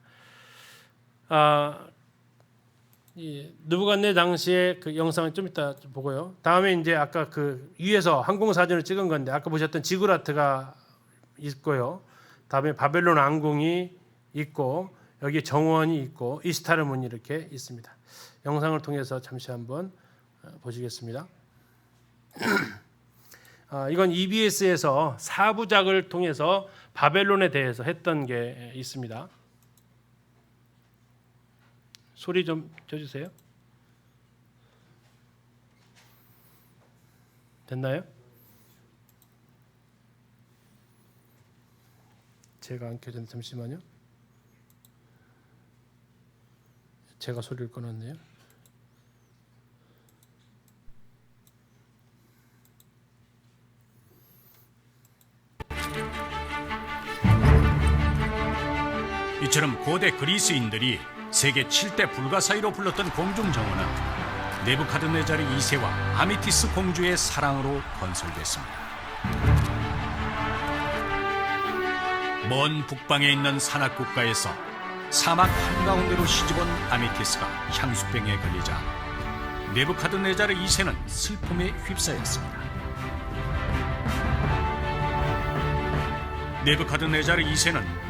이 느부갓네 당시의 그 영상은 좀 이따 좀 보고요. 다음에 이제 아까 그 위에서 항공 사진을 찍은 건데 아까 보셨던 지구라트가 있고요. 다음에 바벨론 왕궁이 있고 여기 정원이 있고 이스타르 문이 이렇게 있습니다. 영상을 통해서 잠시 한번 보시겠습니다. 이건 EBS에서 4부작을 통해서 바벨론에 대해서 했던 게 있습니다. 소리 좀 켜주세요. 됐나요? 제가 안 켜졌는데 잠시만요. 제가 소리를 꺼놨네요. 이처럼 고대 그리스인들이 세계 7대 불가사의로 불렀던 공중정원은 네부카드네자르 2세와 아미티스 공주의 사랑으로 건설됐습니다. 먼 북방에 있는 산악국가에서 사막 한가운데로 시집온 아미티스가 향수병에 걸리자 네부카드네자르 2세는 슬픔에 휩싸였습니다. 네부카드네자르 2세는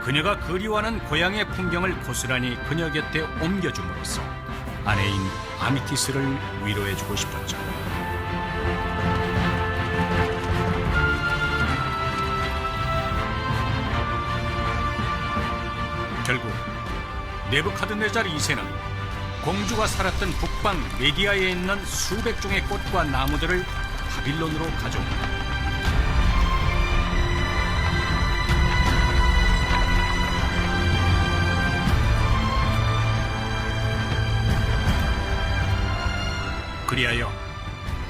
그녀가 그리워하는 고향의 풍경을 고스란히 그녀 곁에 옮겨줌으로써 아내인 아미티스를 위로해주고 싶었죠. 결국 네부카드네자르 2세는 공주가 살았던 북방 메디아에 있는 수백 종의 꽃과 나무들을 바빌론으로 가져옵니다. 그리하여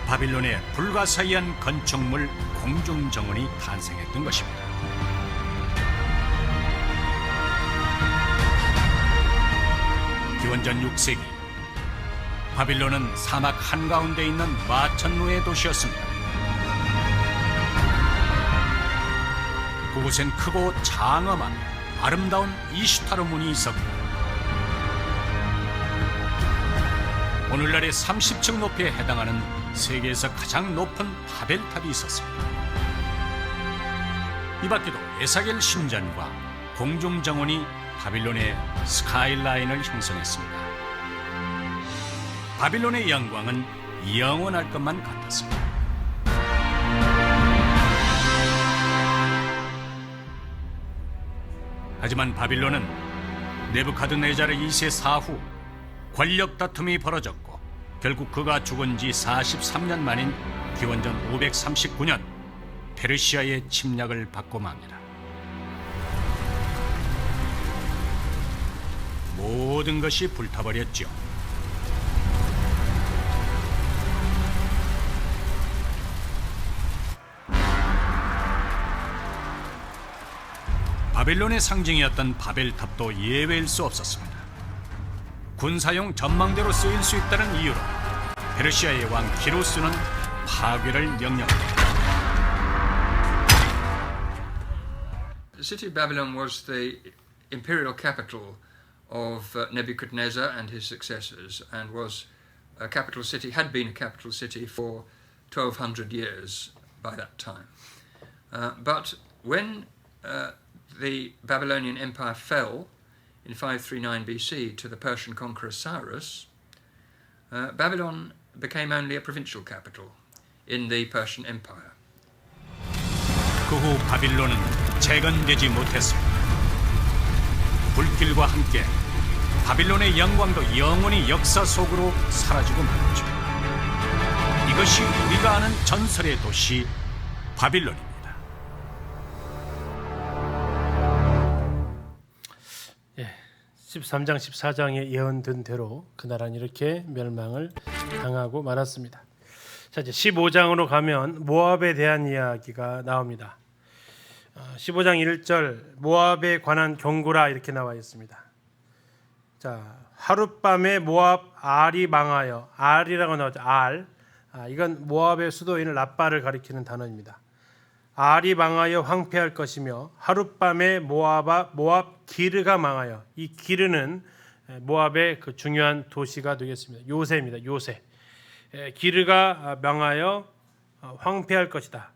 바빌론의 불가사의한 건축물 공중정원이 탄생했던 것입니다. 기원전 6세기 바빌론은 사막 한가운데 있는 마천루의 도시였습니다. 그곳엔 크고 장엄한 아름다운 이슈타르 문이 있었고 오늘날의 30층 높이에 해당하는 세계에서 가장 높은 바벨탑이 있었습니다. 이 밖에도 에사겔 신전과 공중정원이 바빌론의 스카이라인을 형성했습니다. 바빌론의 영광은 영원할 것만 같았습니다. 하지만 바빌론은 네부카드네자르 2세 사후 권력 다툼이 벌어졌고 결국 그가 죽은 지 43년 만인 기원전 539년 페르시아의 침략을 받고 맙니다. 모든 것이 불타버렸죠. 바벨론의 상징이었던 바벨탑도 예외일 수 없었습니다. 군사용 전망대로 쓰일 수 있다는 이유로 페르시아의 왕 키루스는 파괴를 명령합니다. The city of Babylon was the imperial capital of Nebuchadnezzar and his successors, and was a capital city, had been a capital city for 1200 years by that time. But when the Babylonian Empire fell in 539 BC to the Persian conqueror Cyrus, Babylon became only a provincial capital in the Persian Empire. 그 후 바빌론은 재건되지 못했습니다. 불길과 함께 바빌론의 영광도 영원히 역사 속으로 사라지고 말았죠. 이것이 우리가 아는 전설의 도시 바빌론입니다. 13장 14장에 예언된 대로 그 나라는 이렇게 멸망을 당하고 말았습니다. 자, 이제 15장으로 가면 모압에 대한 이야기가 나옵니다. 15장 1절 모압에 관한 경고라 이렇게 나와 있습니다. 자, 하룻밤에 모압 알이 망하여, 알이라고 나오죠. 알. 이건 모압의 수도인 라빠를 가리키는 단어입니다. 알이 망하여 황폐할 것이며 하룻밤에 모압 기르가 망하여, 이 기르는 모압의 그 중요한 도시가 되겠습니다. 요새입니다. 요새. 기르가 망하여 황폐할 것이다.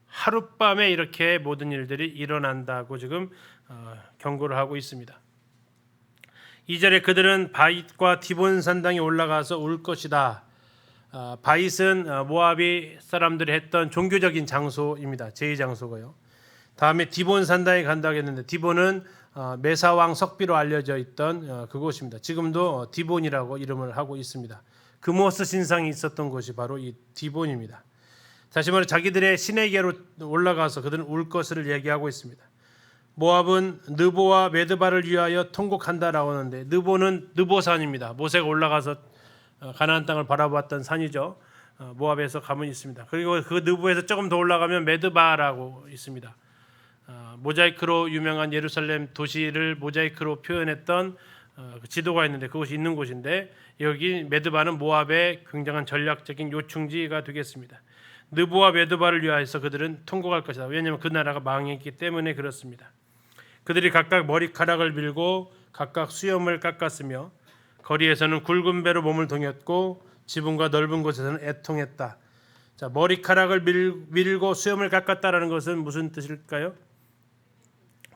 하룻밤에 이렇게 모든 일들이 일어난다고 지금 경고를 하고 있습니다. 2절에 그들은 바잇과 디본 산당에 올라가서 울 것이다. 바잇은 모압이 사람들이 했던 종교적인 장소입니다. 제2장소고요. 다음에 디본 산당에 간다고 했는데 디본은 메사왕 석비로 알려져 있던 그곳입니다. 지금도 디본이라고 이름을 하고 있습니다. 그모스 신상이 있었던 곳이 바로 이 디본입니다. 다시 말해 자기들의 신에게로 올라가서 그들은 울 것을 얘기하고 있습니다. 모압은 느보와 메드바를 위하여 통곡한다라고 하는데 느보는 느보산입니다. 모세가 올라가서 가나안 땅을 바라보았던 산이죠. 모압에서 가문이 있습니다. 그리고 그 느보에서 조금 더 올라가면 메드바라고 있습니다. 모자이크로 유명한 예루살렘 도시를 모자이크로 표현했던 지도가 있는데 그곳이 있는 곳인데 여기 메드바는 모압의 굉장한 전략적인 요충지가 되겠습니다. 느보와 메드바를 위하여서 그들은 통곡할 것이다. 왜냐하면 그 나라가 망했기 때문에 그렇습니다. 그들이 각각 머리카락을 밀고 각각 수염을 깎았으며 거리에서는 굵은 배로 몸을 동였고 지붕과 넓은 곳에서는 애통했다. 자, 머리카락을 밀고 수염을 깎았다라는 것은 무슨 뜻일까요?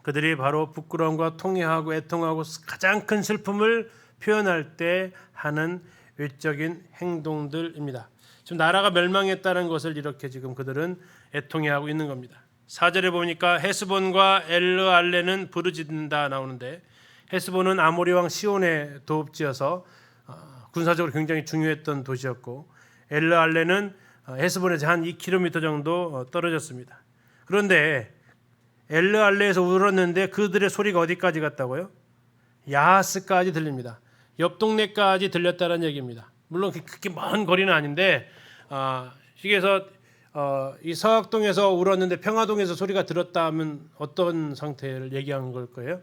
그들이 바로 부끄러움과 통회하고 애통하고 가장 큰 슬픔을 표현할 때 하는 외적인 행동들입니다. 지금 나라가 멸망했다는 것을 이렇게 지금 그들은 애통해하고 있는 겁니다. 4절에 보니까 헤스본과 엘르알레는 부르짖는다 나오는데 헤스본은 아모리 왕 시온의 도읍지여서 군사적으로 굉장히 중요했던 도시였고 엘르알레는 헤스본에서 한 2km 정도 떨어졌습니다. 그런데 엘르알레에서 울었는데 그들의 소리가 어디까지 갔다고요? 야하스까지 들립니다. 옆 동네까지 들렸다는 얘기입니다. 물론 그렇게 먼 거리는 아닌데 시계에서 이 서학동에서 울었는데 평화동에서 소리가 들었다 하면 어떤 상태를 얘기한 걸 거예요?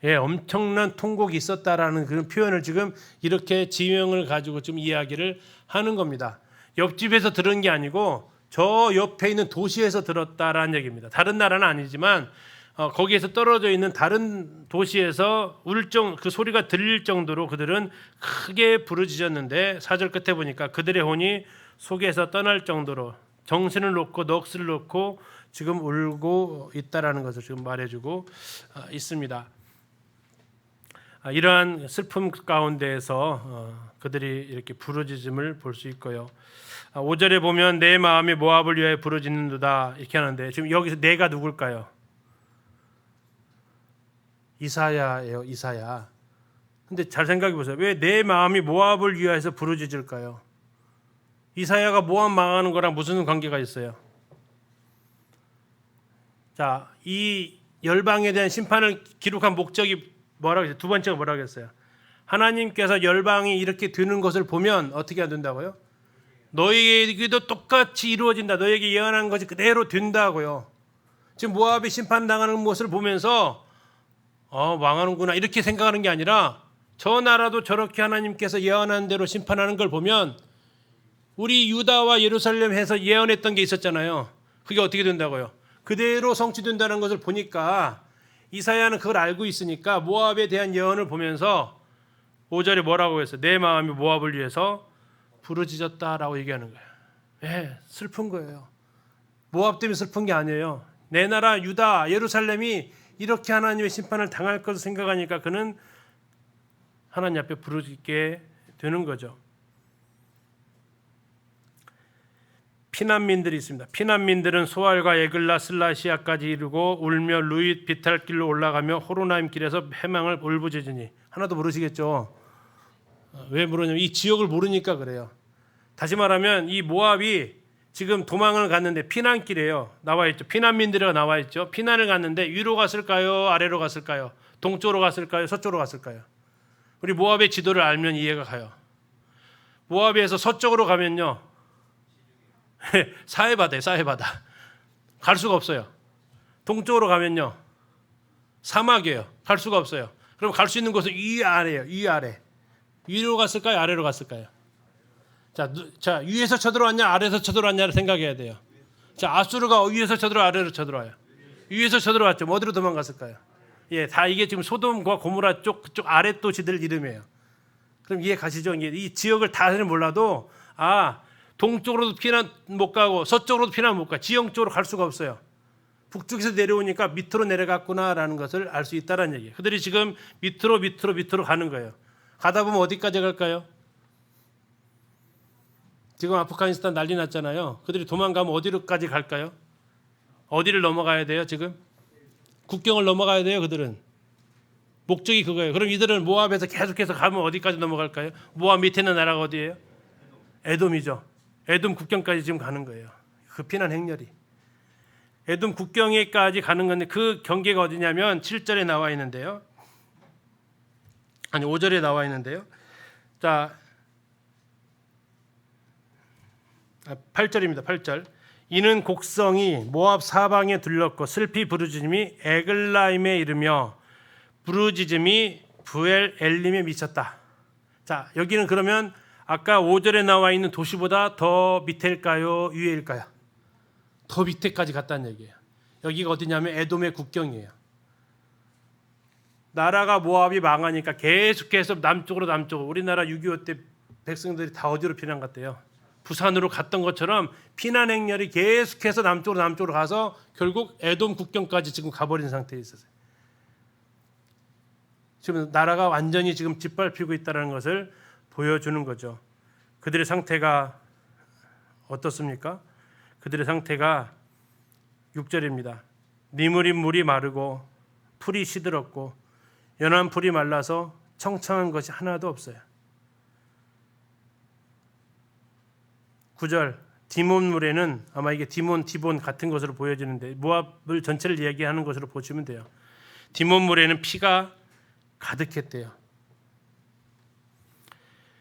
예, 엄청난 통곡이 있었다라는 그런 표현을 지금 이렇게 지명을 가지고 좀 이야기를 하는 겁니다. 옆집에서 들은 게 아니고 저 옆에 있는 도시에서 들었다라는 얘기입니다. 다른 나라는 아니지만 거기에서 떨어져 있는 다른 도시에서 그 소리가 들릴 정도로 그들은 크게 부르짖었는데 4절 끝에 보니까 그들의 혼이 속에서 떠날 정도로 정신을 놓고 넋을 놓고 지금 울고 있다라는 것을 지금 말해주고 있습니다. 이러한 슬픔 가운데에서 그들이 이렇게 부르짖음을 볼 수 있고요. 5절에 보면 내 마음이 모압을 위하여 부르짖는도다 이렇게 하는데 지금 여기서 내가 누굴까요? 이사야예요. 이사야. 근데 잘 생각해 보세요. 왜 내 마음이 모압을 위하여서 부르짖을까요? 이사야가 모압 망하는 거랑 무슨 관계가 있어요? 자, 이 열방에 대한 심판을 기록한 목적이 뭐라고 했어요? 두 번째가 뭐라고 했어요? 하나님께서 열방이 이렇게 되는 것을 보면 어떻게 된다고요? 너희에게도 똑같이 이루어진다. 너희에게 예언한 것이 그대로 된다고요. 지금 모압이 심판당하는 것을 보면서 망하는구나 이렇게 생각하는 게 아니라 저 나라도 저렇게 하나님께서 예언한 대로 심판하는 걸 보면 우리 유다와 예루살렘에서 예언했던 게 있었잖아요. 그게 어떻게 된다고요? 그대로 성취된다는 것을 보니까 이사야는 그걸 알고 있으니까 모압에 대한 예언을 보면서 5절에 뭐라고 했어요? 내 마음이 모압을 위해서 부르짖었다라고 얘기하는 거예요. 네, 슬픈 거예요. 모압 때문에 슬픈 게 아니에요. 내 나라 유다 예루살렘이 이렇게 하나님의 심판을 당할 것을 생각하니까 그는 하나님 앞에 부르짖게 되는 거죠. 피난민들이 있습니다. 피난민들은 소알과 에글라 슬라시아까지 이르고 울며 루잇 비탈길로 올라가며 호로나임 길에서 해망을 울부짖으니. 하나도 모르시겠죠? 왜 모르냐면 이 지역을 모르니까 그래요. 다시 말하면 이 모압이 지금 도망을 갔는데 피난길이에요. 나와 있죠. 피난민들이 나와 있죠. 피난을 갔는데 위로 갔을까요? 아래로 갔을까요? 동쪽으로 갔을까요? 서쪽으로 갔을까요? 우리 모압의 지도를 알면 이해가 가요. 모압에서 서쪽으로 가면요. 사해바다예요. 사해바다. 갈 수가 없어요. 동쪽으로 가면요. 사막이에요. 갈 수가 없어요. 그럼 갈 수 있는 곳은 위 아래예요. 위 아래. 위로 갔을까요? 아래로 갔을까요? 자, 위에서 쳐들어왔냐 아래에서 쳐들어왔냐를 생각해야 돼요. 자, 아수르가 위에서 쳐들어와 아래로 쳐들어와요. 위에서 쳐들어왔죠. 어디로 도망갔을까요? 예, 다 이게 지금 소돔과 고모라 그쪽 아래 도시들 이름이에요. 그럼 이해 가시죠? 이 지역을 다는 몰라도 동쪽으로도 피난 못 가고 서쪽으로도 피난 못 가. 지형적으로 갈 수가 없어요. 북쪽에서 내려오니까 밑으로 내려갔구나라는 것을 알 수 있다는 얘기예요. 그들이 지금 밑으로 가는 거예요. 가다 보면 어디까지 갈까요? 지금 아프가니스탄 난리 났잖아요. 그들이 도망가면 어디로까지 갈까요? 어디를 넘어가야 돼요? 지금 국경을 넘어가야 돼요. 그들은 목적이 그거예요. 그럼 이들은 모압에서 계속해서 가면 어디까지 넘어갈까요? 모압 밑에 있는 나라가 어디예요? 에돔이죠. 에돔 국경까지 지금 가는 거예요. 그 피난 행렬이 에돔 국경에까지 가는 건데 그 경계가 어디냐면 7절에 나와 있는데요. 아니 5절에 나와 있는데요. 자, 8절입니다. 8절. 이는 곡성이 모압 사방에 들렀고 슬피 부르짖음이 에글라임에 이르며 부르짖음이 부엘 엘림에 미쳤다. 자, 여기는 그러면 아까 5절에 나와 있는 도시보다 더 밑일까요? 위에일까요? 더 밑에까지 갔다는 얘기예요. 여기가 어디냐면 에돔의 국경이에요. 나라가 모압이 망하니까 계속해서 남쪽으로 우리나라 6.25 때 백성들이 다 어디로 피난 갔대요? 부산으로 갔던 것처럼 피난 행렬이 계속해서 남쪽으로 가서 결국 에돔 국경까지 지금 가버린 상태에 있었어요. 지금 나라가 완전히 지금 짓밟히고 있다는 것을 보여주는 거죠. 그들의 상태가 어떻습니까? 그들의 상태가 6절입니다. 니무린 물이 마르고 풀이 시들었고 연한 풀이 말라서 청청한 것이 하나도 없어요. 9절 디몬물에는 아마 이게 디본 같은 것으로 보여지는데 모압을 전체를 이야기하는 것으로 보시면 돼요. 디몬물에는 피가 가득했대요.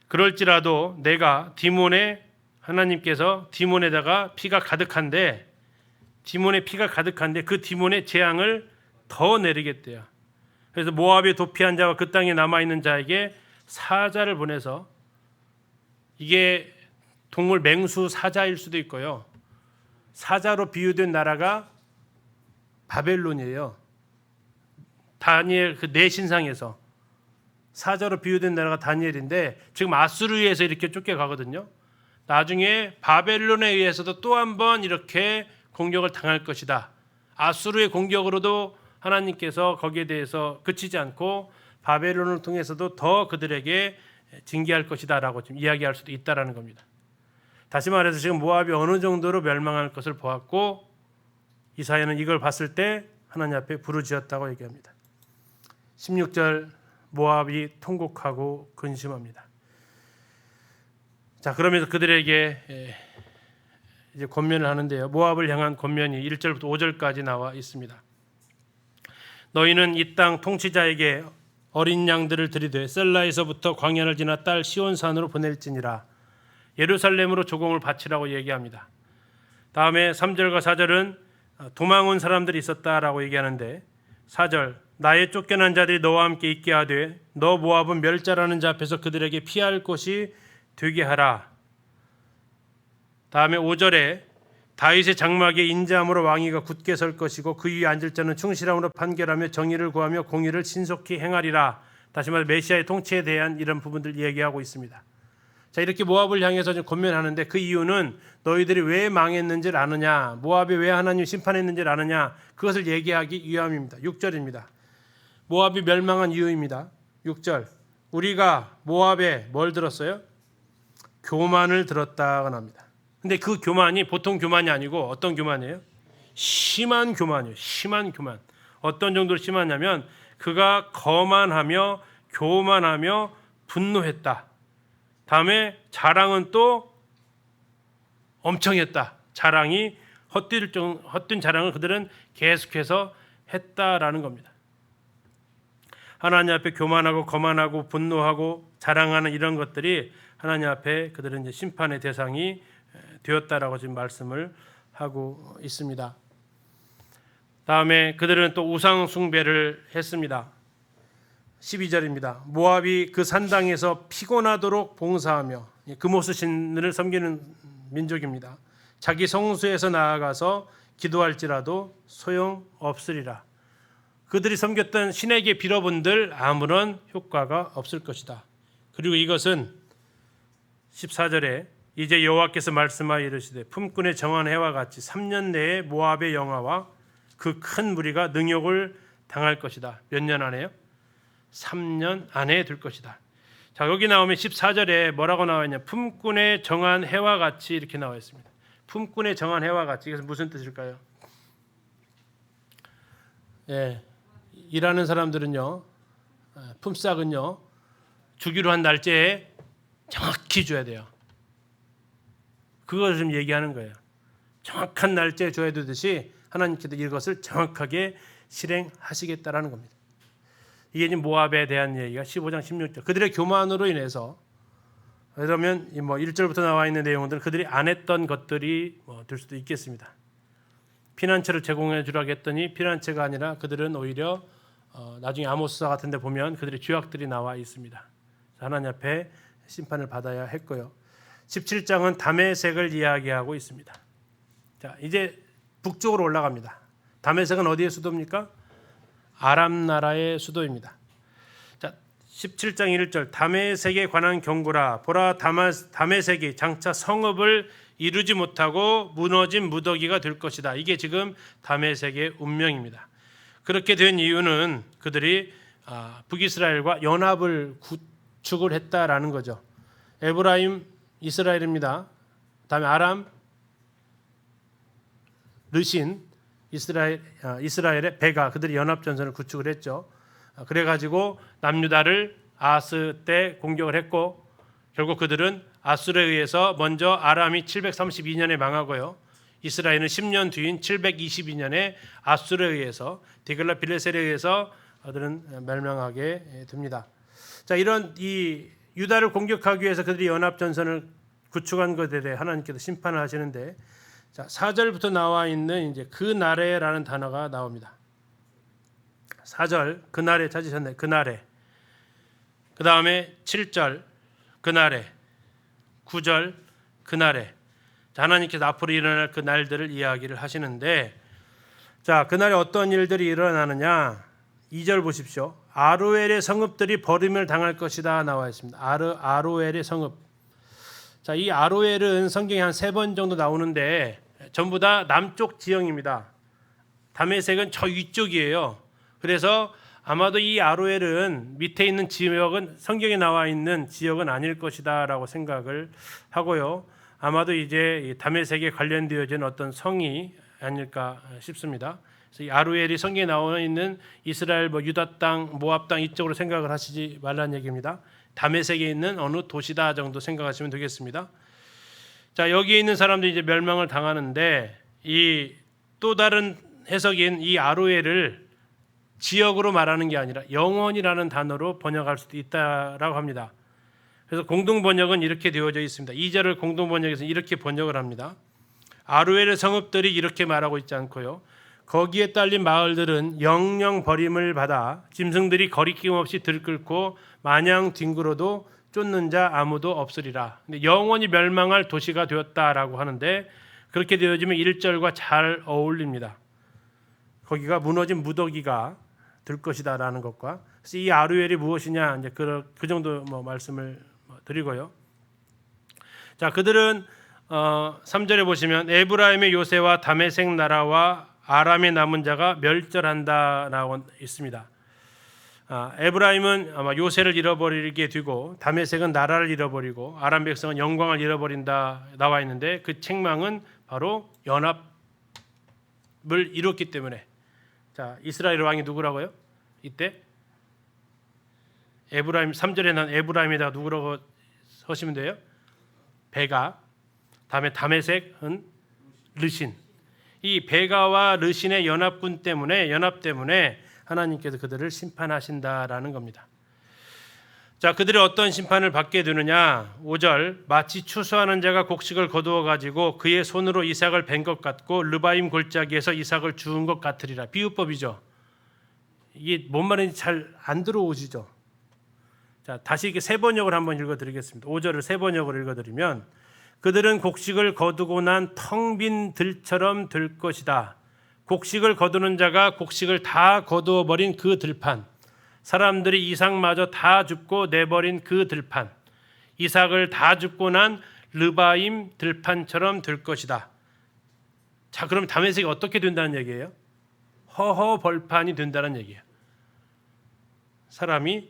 그럴지라도 내가 하나님께서 디몬에다가 피가 가득한데 디몬에 피가 가득한데 그 디몬의 재앙을 더 내리겠대요. 그래서 모압에 도피한 자와 그 땅에 남아있는 자에게 사자를 보내서 이게 동물 맹수 사자일 수도 있고요. 사자로 비유된 나라가 바벨론이에요. 다니엘 그 내 신상에서 사자로 비유된 나라가 다니엘인데 지금 아수르에서 이렇게 쫓겨가거든요. 나중에 바벨론에 의해서도 또 한 번 이렇게 공격을 당할 것이다. 아수르의 공격으로도 하나님께서 거기에 대해서 그치지 않고 바벨론을 통해서도 더 그들에게 징계할 것이다라고 지금 이야기할 수도 있다라는 겁니다. 다시 말해서 지금 모압이 어느 정도로 멸망할 것을 보았고 이사야는 이걸 봤을 때 하나님 앞에 부르짖었다고 얘기합니다. 16절 모압이 통곡하고 근심합니다. 자, 그러면서 그들에게 이제 권면을 하는데요. 모압을 향한 권면이 1절부터 5절까지 나와 있습니다. 너희는 이 땅 통치자에게 어린 양들을 들이되 셀라에서부터 광야를 지나 딸 시온산으로 보낼지니라. 예루살렘으로 조공을 바치라고 얘기합니다. 다음에 3절과 4절은 도망 온 사람들이 있었다라고 얘기하는데 4절 나의 쫓겨난 자들이 너와 함께 있게 하되 너 모압은 멸자라는 자 앞에서 그들에게 피할 곳이 되게 하라. 다음에 5절에 다윗의 장막에 인자함으로 왕위가 굳게 설 것이고 그 위에 앉을 자는 충실함으로 판결하며 정의를 구하며 공의를 신속히 행하리라. 다시 말해 메시아의 통치에 대한 이런 부분들 얘기하고 있습니다. 자, 이렇게 모압을 향해서 좀 권면하는데 그 이유는 너희들이 왜 망했는지를 아느냐, 모압이 왜 하나님 심판했는지를 아느냐, 그것을 얘기하기 위함입니다. 6절입니다. 모압이 멸망한 이유입니다. 6절 우리가 모압에 뭘 들었어요? 교만을 들었다가 납니다. 근데 그 교만이 보통 교만이 아니고 어떤 교만이에요? 심한 교만이에요. 심한 교만. 어떤 정도로 심하냐면 그가 거만하며 교만하며 분노했다. 다음에 자랑은 또 엄청 했다. 자랑이 헛된 자랑을 그들은 계속해서 했다라는 겁니다. 하나님 앞에 교만하고 거만하고 분노하고 자랑하는 이런 것들이 하나님 앞에 그들은 이제 심판의 대상이 되었다라고 지금 말씀을 하고 있습니다. 다음에 그들은 또 우상 숭배를 했습니다. 12절입니다. 모압이 그 산당에서 피곤하도록 봉사하며 금오스 신을 섬기는 민족입니다. 자기 성소에서 나아가서 기도할지라도 소용없으리라. 그들이 섬겼던 신에게 빌어본들 아무런 효과가 없을 것이다. 그리고 이것은 14절에 이제 여호와께서 말씀하여 이르시되 품꾼의 정한 해와 같이 3년 내에 모압의 영화와 그 큰 무리가 능욕을 당할 것이다. 몇 년 안에요? 3년 안에 될 것이다. 자, 여기 나오면 14절에 뭐라고 나와 있냐? 품꾼의 정한 해와 같이 이렇게 나와 있습니다. 품꾼의 정한 해와 같이. 이것은 무슨 뜻일까요? 예, 일하는 사람들은요, 품삯은요, 주기로 한 날짜에 정확히 줘야 돼요. 그것을 좀 얘기하는 거예요. 정확한 날짜에 줘야 되듯이 하나님께서 이것을 정확하게 실행하시겠다라는 겁니다. 이게 이제 모압에 대한 얘기가 15장 16절. 그들의 교만으로 인해서 그러면 뭐 1절부터 나와 있는 내용들은 그들이 안 했던 것들이 될 수도 있겠습니다. 피난처를 제공해 주라고 했더니 피난처가 아니라 그들은 오히려 나중에 아모스서 같은 데 보면 그들의 죄악들이 나와 있습니다. 하나님 앞에 심판을 받아야 했고요. 17장은 다메섹을 이야기하고 있습니다. 자, 이제 북쪽으로 올라갑니다. 다메섹은 어디의 수도입니까? 아람 나라의 수도입니다. 자, 17장 1절 다메섹에 관한 경고라. 보라, 다메섹이 장차 성읍을 이루지 못하고 무너진 무더기가 될 것이다. 이게 지금 다메섹의 운명입니다. 그렇게 된 이유는 그들이 북이스라엘과 연합을 구축을 했다라는 거죠. 에브라임 이스라엘입니다. 다음에 아람, 르신, 이스라엘의 베가, 그들이 연합전선을 구축을 했죠. 그래가지고 남유다를 아하스 때 공격을 했고 결국 그들은 아수르에 의해서 먼저 아람이 732년에 망하고요. 이스라엘은 10년 뒤인 722년에 아수르에 의해서 디글라 빌레셀에 의해서 그들은 멸망하게 됩니다. 자, 이런 이 유다를 공격하기 위해서 그들이 연합전선을 구축한 것에 대해 하나님께서 심판을 하시는데, 자, 4절부터 나와 있는 이제 그날에라는 단어가 나옵니다. 4절 그날에 찾으셨네. 그날에. 그 다음에 7절 그날에. 9절 그날에. 자, 하나님께서 앞으로 일어날 그 날들을 이야기를 하시는데, 자, 그날에 어떤 일들이 일어나느냐? 2절 보십시오. 아로엘의 성읍들이 버림을 당할 것이다 나와 있습니다. 아로엘의 성읍. 자, 이 아로엘은 성경에 한 3번 정도 나오는데 전부 다 남쪽 지형입니다. 다메섹은 저 위쪽이에요. 그래서 아마도 이 아로엘은 밑에 있는 지역은 성경에 나와 있는 지역은 아닐 것이다라고 생각을 하고요. 아마도 이제 다메섹에 관련되어진 어떤 성이 아닐까 싶습니다. 그래서 이 아로엘이 성경에 나와 있는 이스라엘 유다 땅, 모압 땅 이쪽으로 생각을 하시지 말라는 얘기입니다. 다메섹에 있는 어느 도시다 정도 생각하시면 되겠습니다. 자, 여기에 있는 사람들이 이제 멸망을 당하는데 이 또 다른 해석인 이 아로엘을 지역으로 말하는 게 아니라 영원이라는 단어로 번역할 수도 있다라고 합니다. 그래서 공동 번역은 이렇게 되어져 있습니다. 2절을 공동 번역에서 이렇게 번역을 합니다. 아루엘의 성읍들이 이렇게 말하고 있지 않고요. 거기에 딸린 마을들은 영영 버림을 받아 짐승들이 거리낌 없이 들끓고 마냥 뒹굴어도 쫓는 자 아무도 없으리라. 근데 영원히 멸망할 도시가 되었다라고 하는데 그렇게 되어지면 1절과 잘 어울립니다. 거기가 무너진 무더기가 될 것이다라는 것과 그래서 이 아루엘이 무엇이냐 이제 그 정도 말씀을 드리고요. 자, 그들은 3절에 보시면 에브라임의 요새와 다메섹 나라와 아람의 남은 자가 멸절한다라고 있습니다. 에브라임은 아마 요새를 잃어버리게 되고 다메섹은 나라를 잃어버리고 아람 백성은 영광을 잃어버린다 나와 있는데 그 책망은 바로 연합을 이뤘기 때문에 자 이스라엘 왕이 누구라고요? 이때 에브라임 3절에 난 에브라임에다가 누구라고 하시면 돼요? 베가 다음에 다메섹은 르신 이 베가와 르신의 연합 때문에 하나님께서 그들을 심판하신다라는 겁니다. 자, 그들이 어떤 심판을 받게 되느냐? 5절 마치 추수하는 자가 곡식을 거두어 가지고 그의 손으로 이삭을 벤 것 같고 르바임 골짜기에서 이삭을 주운 것 같으리라. 비유법이죠. 이게 뭔 말인지 잘 안 들어오시죠? 자, 다시 이렇게 세 번역을 한번 읽어드리겠습니다. 5절을 세 번역을 읽어드리면 그들은 곡식을 거두고 난 텅 빈 들처럼 될 것이다. 곡식을 거두는 자가 곡식을 다 거두어 버린 그 들판, 사람들이 이삭마저 다 줍고 내버린 그 들판, 이삭을 다 줍고 난 르바임 들판처럼 될 것이다. 자, 그럼 다메섹이 어떻게 된다는 얘기예요? 허허벌판이 된다는 얘기예요. 사람이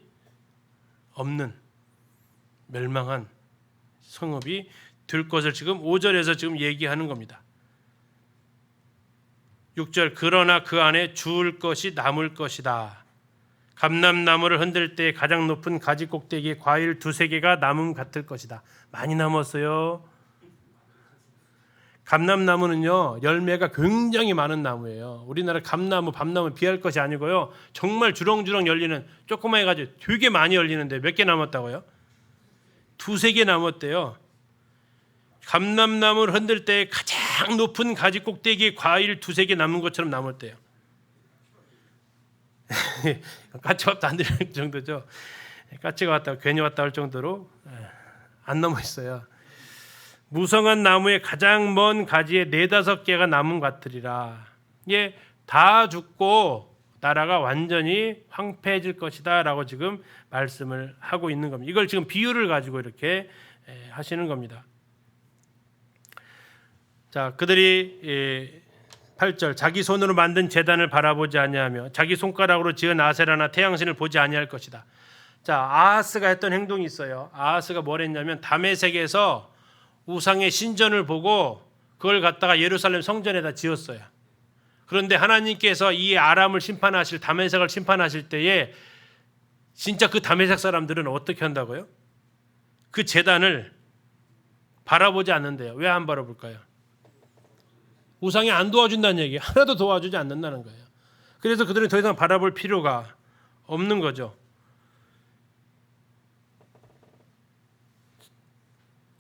없는 멸망한 성읍이 될 것을 지금 5절에서 지금 얘기하는 겁니다. 6절 그러나 그 안에 주울 것이 남을 것이다. 감람나무를 흔들 때 가장 높은 가지 꼭대기에 과일 2-3개가 남음 같을 것이다. 많이 남았어요. 감람나무는요 열매가 굉장히 많은 나무예요. 우리나라 감나무, 밤나무 비할 것이 아니고요. 정말 주렁주렁 열리는 조그마해 가지고 되게 많이 열리는데 몇 개 남았다고요? 2-3개 남았대요. 감람나무를 흔들 때 가장 높은 가지 꼭대기에 과일 2-3개 남은 것처럼 남았대요. 까치밥도 안 들릴 정도죠. 까치가 왔다 괜히 왔다 할 정도로 안 남아 있어요. 무성한 나무에 가장 먼 가지에 4-5개가 남은 같으리라. 이게 다 죽고 나라가 완전히 황폐해질 것이다 라고 지금 말씀을 하고 있는 겁니다. 이걸 지금 비유를 가지고 이렇게 하시는 겁니다. 자, 그들이 8절 자기 손으로 만든 제단을 바라보지 아니하며 자기 손가락으로 지은 아세라나 태양신을 보지 아니할 것이다. 자, 아하스가 했던 행동이 있어요. 아하스가 뭘 했냐면 다메섹에서 우상의 신전을 보고 그걸 갖다가 예루살렘 성전에다 지었어요. 그런데 하나님께서 이 아람을 심판하실 다메섹을 심판하실 때에 진짜 그 다메섹 사람들은 어떻게 한다고요? 그 제단을 바라보지 않는데요. 왜 안 바라볼까요? 우상이 안 도와준다는 얘기예요. 하나도 도와주지 않는다는 거예요. 그래서 그들은 더 이상 바라볼 필요가 없는 거죠.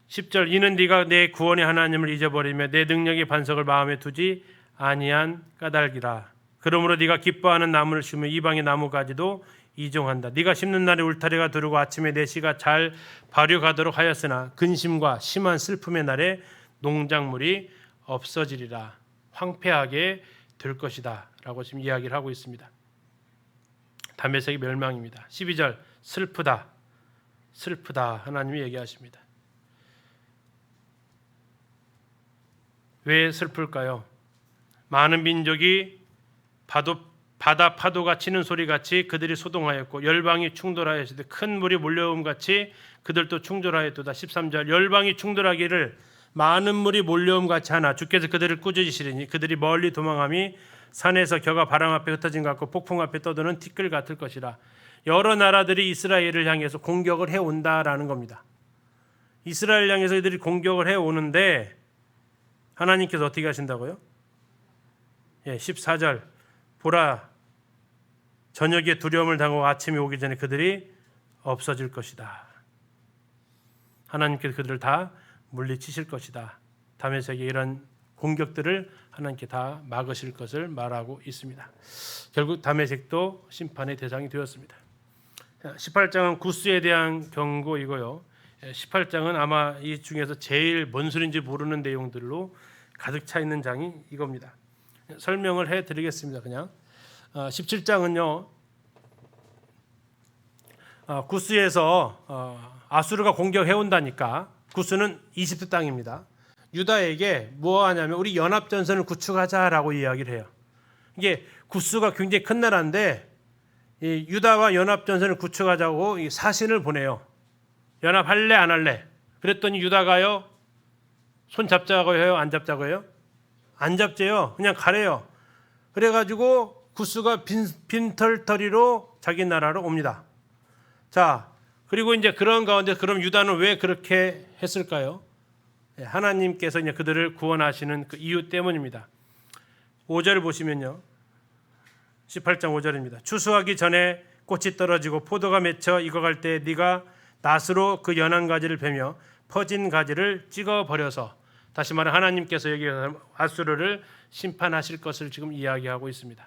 10절 이는 네가 내 구원의 하나님을 잊어버리며 내 능력의 반석을 마음에 두지 아니한 까닭이라. 그러므로 네가 기뻐하는 나무를 심으며 이방의 나무가지도 이종한다. 네가 심는 날에 울타리가 두르고 아침에 내 씨가 잘 발효가도록 하였으나 근심과 심한 슬픔의 날에 농작물이 없어지리라. 황폐하게 될 것이다 라고 지금 이야기를 하고 있습니다. 다메섹의 멸망입니다. 12절 슬프다 하나님이 얘기하십니다. 왜 슬플까요? 많은 민족이 바다 파도가 치는 소리같이 그들이 소동하였고 열방이 충돌하였을 때 큰 물이 몰려옴 같이 그들도 충돌하였도다. 13절 열방이 충돌하기를 많은 물이 몰려옴 같이 하나 주께서 그들을 꾸짖으시리니 그들이 멀리 도망함이 산에서 겨가 바람 앞에 흩어진 것 같고 폭풍 앞에 떠도는 티끌 같을 것이라. 여러 나라들이 이스라엘을 향해서 공격을 해온다라는 겁니다. 이스라엘 향해서 이들이 공격을 해오는데 하나님께서 어떻게 하신다고요? 14절 보라 저녁에 두려움을 당하고 아침이 오기 전에 그들이 없어질 것이다. 하나님께서 그들을 다 물리치실 것이다. 다메섹의 이런 공격들을 하나님께 다 막으실 것을 말하고 있습니다. 결국 다메섹도 심판의 대상이 되었습니다. 18장은 구스에 대한 경고이고요. 18장은 아마 이 중에서 제일 뭔 소리인지 모르는 내용들로 가득 차 있는 장이 이겁니다. 설명을 해드리겠습니다. 그냥 17장은요. 구스에서 아수르가 공격해 온다니까 구스는 이집트 땅입니다. 유다에게 뭐 하냐면 우리 연합 전선을 구축하자라고 이야기를 해요. 이게 구스가 굉장히 큰 나라인데 이 유다와 연합 전선을 구축하자고 이 사신을 보내요. 연합할래 안 할래? 그랬더니 유다가요. 손 잡자고 해요, 안 잡자고 해요? 안 잡재요. 그냥 가래요. 그래가지고 구스가 빈털터리로 자기 나라로 옵니다. 자, 그리고 이제 그런 가운데 그럼 유다는 왜 그렇게 했을까요? 하나님께서 이제 그들을 구원하시는 그 이유 때문입니다. 5절 보시면요. 18장 5절입니다. 추수하기 전에 꽃이 떨어지고 포도가 맺혀 익어갈 때 네가 낫으로 그 연한 가지를 베며 퍼진 가지를 찍어 버려서, 다시 말해 하나님께서 여기 아수르를 심판하실 것을 지금 이야기하고 있습니다.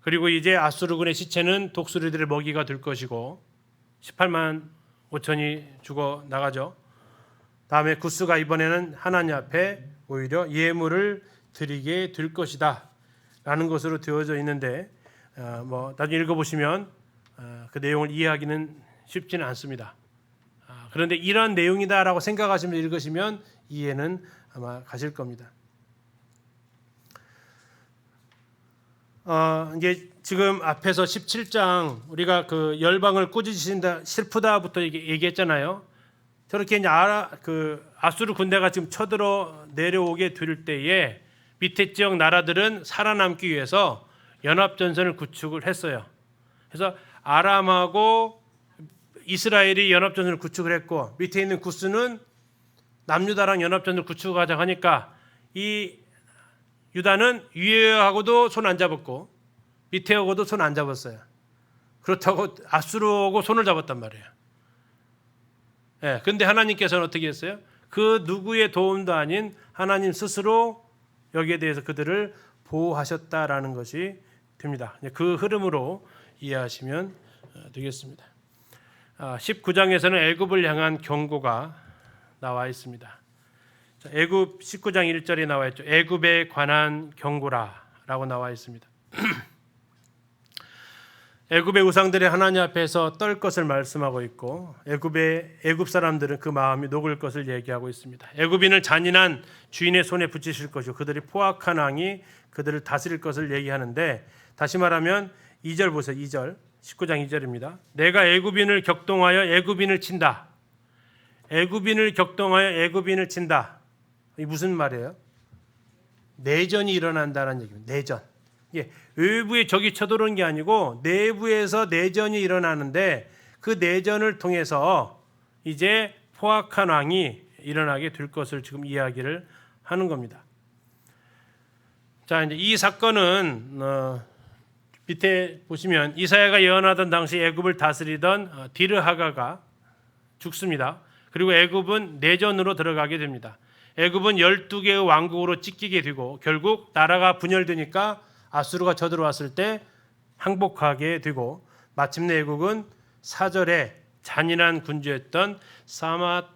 그리고 이제 아수르군의 시체는 독수리들의 먹이가 될 것이고 18만 5천이 죽어 나가죠. 다음에 구스가 이번에는 하나님 앞에 오히려 예물을 드리게 될 것이다 라는 것으로 되어져 있는데 뭐 나중에 읽어보시면 그 내용을 이해하기는 쉽지는 않습니다. 그런데 이런 내용이다라고 생각하시면서 읽으시면 이해는 아마 가실 겁니다. 이제 지금 앞에서 17장 우리가 그 열방을 꾸짖으신다 슬프다부터 얘기했잖아요. 저렇게 이제 아수르 군대가 지금 쳐들어 내려오게 될 때에 밑에 지역 나라들은 살아남기 위해서 연합 전선을 구축을 했어요. 그래서 아람하고 이스라엘이 연합 전선을 구축을 했고 밑에 있는 구스는 남유다랑 연합 전선을 구축하자 하니까 이 유다는 위에하고도 손 안 잡았고 밑에하고도 손 안 잡았어요. 그렇다고 아수르하고 손을 잡았단 말이에요. 예, 근데 하나님께서는 어떻게 했어요? 그 누구의 도움도 아닌 하나님 스스로 여기에 대해서 그들을 보호하셨다라는 것이 됩니다. 그 흐름으로 이해하시면 되겠습니다. 19장에서는 애굽을 향한 경고가 나와 있습니다. 애굽 19장 1절에 나와 있죠. 애굽에 관한 경고라라고 나와 있습니다. 애굽의 우상들의 하나님 앞에서 떨 것을 말씀하고 있고 애굽 사람들은 그 마음이 녹을 것을 얘기하고 있습니다. 애굽인을 잔인한 주인의 손에 붙이실 것이고 그들이 포악한 왕이 그들을 다스릴 것을 얘기하는데, 다시 말하면 2절 보세요. 2절 19장 2절입니다. 내가 애굽인을 격동하여 애굽인을 친다. 애굽인을 격동하여 애굽인을 친다. 이 무슨 말이에요? 내전이 일어난다는 얘기입니다. 내전. 예, 외부에 적이 쳐들어오는 게 아니고 내부에서 내전이 일어나는데 그 내전을 통해서 이제 포악한 왕이 일어나게 될 것을 지금 이야기를 하는 겁니다. 자, 이제 이 사건은 밑에 보시면 이사야가 예언하던 당시 애굽을 다스리던 디르하가가 죽습니다. 그리고 애굽은 내전으로 들어가게 됩니다. 애굽은 12개의 왕국으로 찢기게 되고 결국 나라가 분열되니까 아수르가 쳐들어왔을 때 항복하게 되고 마침내 애국은 사절에 잔인한 군주였던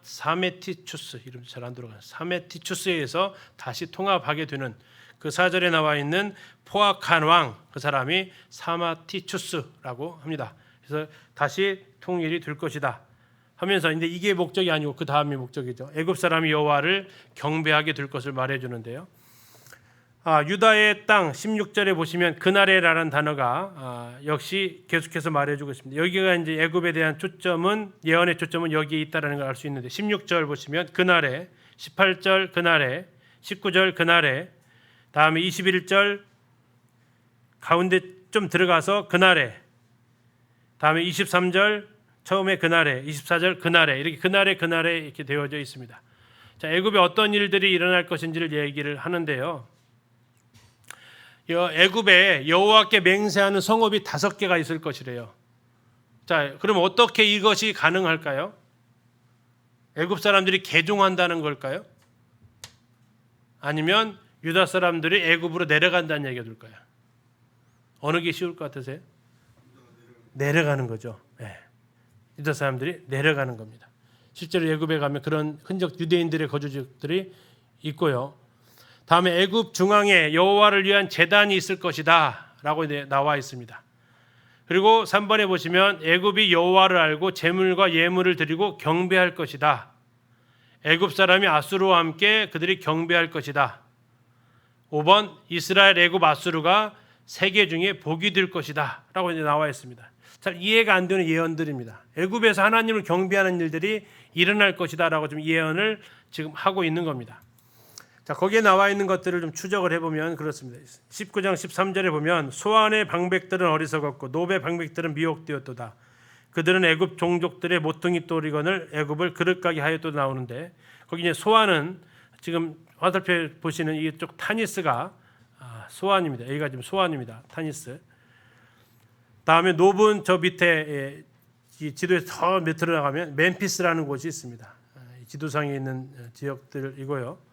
사메티추스, 이름 잘 안 들어가요. 사메티추스에 의해서 다시 통합하게 되는 그 사절에 나와 있는 포악한 왕, 그 사람이 사마티추스라고 합니다. 그래서 다시 통일이 될 것이다 하면서 이제 이게 목적이 아니고 그 다음이 목적이죠. 애굽 사람이 여호와를 경배하게 될 것을 말해주는데요. 유다의 땅 16절에 보시면 그날에라는 단어가 역시 계속해서 말해주고 있습니다. 여기가 이제 애굽에 대한 초점은, 예언의 초점은 여기에 있다라는 걸 알 수 있는데 16절 보시면 그날에, 18절 그날에, 19절 그날에, 다음에 21절 가운데 좀 들어가서 그날에, 다음에 23절 처음에 그날에, 24절 그날에, 이렇게 그날에 이렇게 되어져 있습니다. 자, 애굽에 어떤 일들이 일어날 것인지를 얘기를 하는데요. 애굽에 여호와께 맹세하는 성읍이 5개가 있을 것이래요. 자, 그럼 어떻게 이것이 가능할까요? 애굽 사람들이 개종한다는 걸까요? 아니면 유다 사람들이 애굽으로 내려간다는 얘기가 될 거야. 어느 게 쉬울 것 같으세요? 내려가는 거죠. 예. 유다 사람들이 내려가는 겁니다. 실제로 애굽에 가면 그런 흔적 유대인들의 거주지들이 있고요. 다음에 애굽 중앙에 여호와를 위한 제단이 있을 것이다라고 나와 있습니다. 그리고 3번에 보시면 애굽이 여호와를 알고 제물과 예물을 드리고 경배할 것이다. 애굽 사람이 아수르와 함께 그들이 경배할 것이다. 5번 이스라엘 애굽 아수르가 세계 중에 복이 될 것이다 라고 이제 나와 있습니다. 잘 이해가 안 되는 예언들입니다. 애굽에서 하나님을 경배하는 일들이 일어날 것이다 라고 좀 예언을 지금 하고 있는 겁니다. 자, 거기에 나와 있는 것들을 좀 추적을 해보면 그렇습니다. 19장 13절에 보면 소안의 방백들은 어리석었고 노베 방백들은 미혹되었도다. 그들은 애굽 종족들의 모퉁이 또리건을 애굽을 그릇가게 하였도 나오는데 거기 이제 소안은 지금 화살표 보시는 이쪽 타니스가 소안입니다. 여기가 지금 소안입니다. 타니스. 다음에 노브는 저 밑에 이 지도에서 더 밑으로 나가면 멤피스라는 곳이 있습니다. 지도상에 있는 지역들이고요.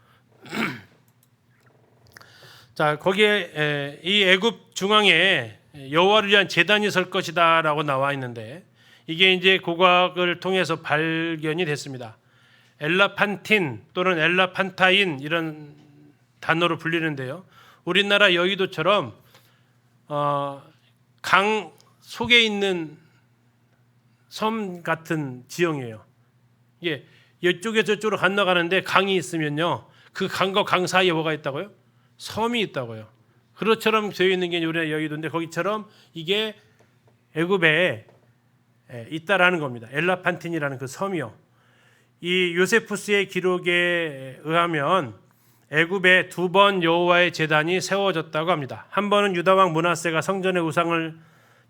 자, 거기에 이 애굽 중앙에 여호와를 위한 제단이 설 것이다라고 나와 있는데 이게 이제 고고학을 통해서 발견이 됐습니다. 엘라판틴 또는 엘라판타인 이런 단어로 불리는데요. 우리나라 여의도처럼 강 속에 있는 섬 같은 지형이에요. 이게 이쪽에서 저쪽으로 건너가는데 강이 있으면요, 그 강과 강 사이에 뭐가 있다고요? 섬이 있다고요. 그것처럼 되어 있는 게 우리나라 여의도인데 거기처럼 이게 애굽에 있다라는 겁니다. 엘라판틴이라는 그 섬이요. 이 요세푸스의 기록에 의하면 애굽에 2번 여호와의 제단이 세워졌다고 합니다. 한 번은 유다 왕 므낫세가 성전의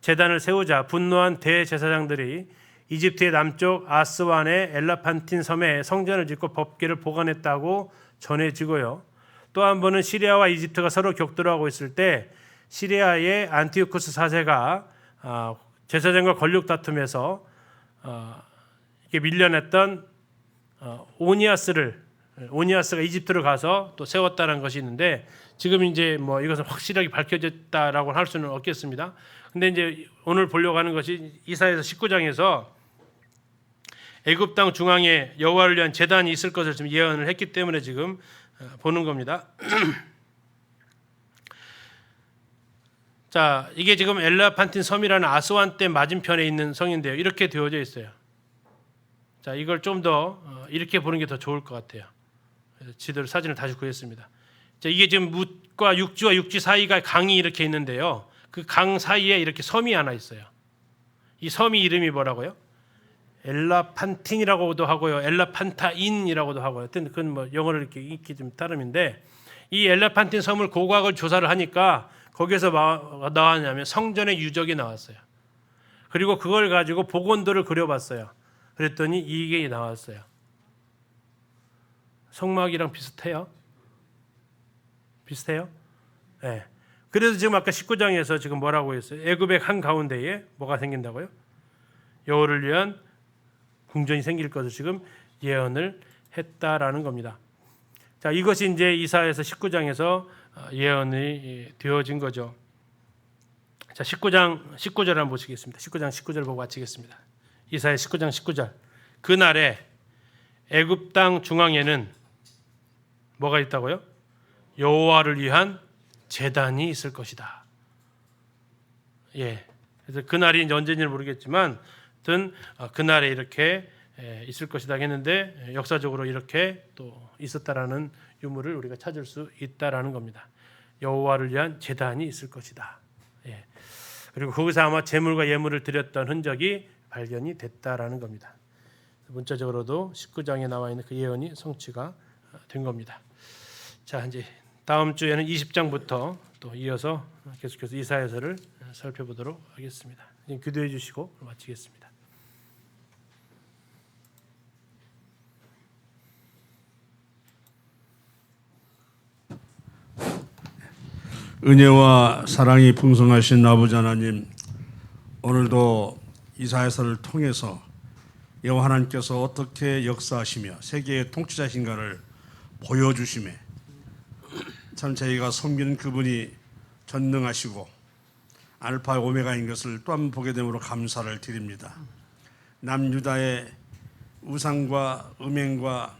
제단을 세우자 분노한 대제사장들이 이집트의 남쪽 아스완의 엘라판틴 섬에 성전을 짓고 법궤를 보관했다고 전해지고요. 또 한 번은 시리아와 이집트가 서로 격돌하고 있을 때 시리아의 안티오쿠스 4세가 제사장과 권력 다툼에서 이렇게 밀려냈던 오니아스가 이집트로 가서 또 세웠다는 것이 있는데 지금 이제 뭐 이것은 확실하게 밝혀졌다라고 할 수는 없겠습니다. 근데 이제 오늘 보려고 하는 것이 이사야서 19장에서 애굽 땅 중앙에 여호와를 위한 제단이 있을 것을 지금 예언을 했기 때문에 지금 보는 겁니다. 자, 이게 지금 엘라판틴 섬이라는 아스완 댐 맞은편에 있는 성인데요. 이렇게 되어져 있어요. 자, 이걸 좀 더 이렇게 보는 게 더 좋을 것 같아요. 지도를 사진을 다시 구했습니다. 자, 이게 지금 뭇과 육지와 육지 사이가 강이 이렇게 있는데요. 그 강 사이에 이렇게 섬이 하나 있어요. 이 섬이 이름이 뭐라고요? 엘라판틴이라고도 하고요, 엘라판타인이라고도 하고요. 하여튼 그건 뭐 영어를 이렇게 읽기 좀 따름인데 이 엘라판틴 섬을 고고학을 조사를 하니까 거기에서 뭐가 나왔냐면 성전의 유적이 나왔어요. 그리고 그걸 가지고 복원도를 그려봤어요. 그랬더니 이게 나왔어요. 성막이랑 비슷해요? 비슷해요? 네. 그래서 지금 아까 19장에서 지금 뭐라고 했어요? 애굽의 한 가운데에 뭐가 생긴다고요? 여호와를 위한 궁전이 생길 것을 지금 예언을 했다라는 겁니다. 자, 이것이 이제 이사야서 19장에서 예언이 되어진 거죠. 자, 19장 19절 한번 보시겠습니다. 19장 19절 보고 마치겠습니다. 이사야 19장 19절. 그날에 애굽 땅 중앙에는 뭐가 있다고요? 여호와를 위한 제단이 있을 것이다. 예. 그래서 그날이 이제 언제인지는 모르겠지만, 하여튼 그날에 이렇게 있을 것이다 했는데 역사적으로 이렇게 또 있었다라는 유물을 우리가 찾을 수 있다라는 겁니다. 여호와를 위한 제단이 있을 것이다. 예. 그리고 거기서 아마 제물과 예물을 드렸던 흔적이 발견이 됐다라는 겁니다. 문자적으로도 19장에 나와 있는 그 예언이 성취가 된 겁니다. 자, 이제 다음 주에는 20장부터 또 이어서 계속해서 이사야서를 살펴보도록 하겠습니다. 기도해 주시고 마치겠습니다. 은혜와 사랑이 풍성하신 아버지 하나님, 오늘도 이사야서를 통해서 여호와 하나님께서 어떻게 역사하시며 세계의 통치자신가를 보여주심에 참 저희가 섬기는 그분이 전능하시고 알파 오메가인 것을 또 한 번 보게 됨으로 감사를 드립니다. 남유다의 우상과 음행과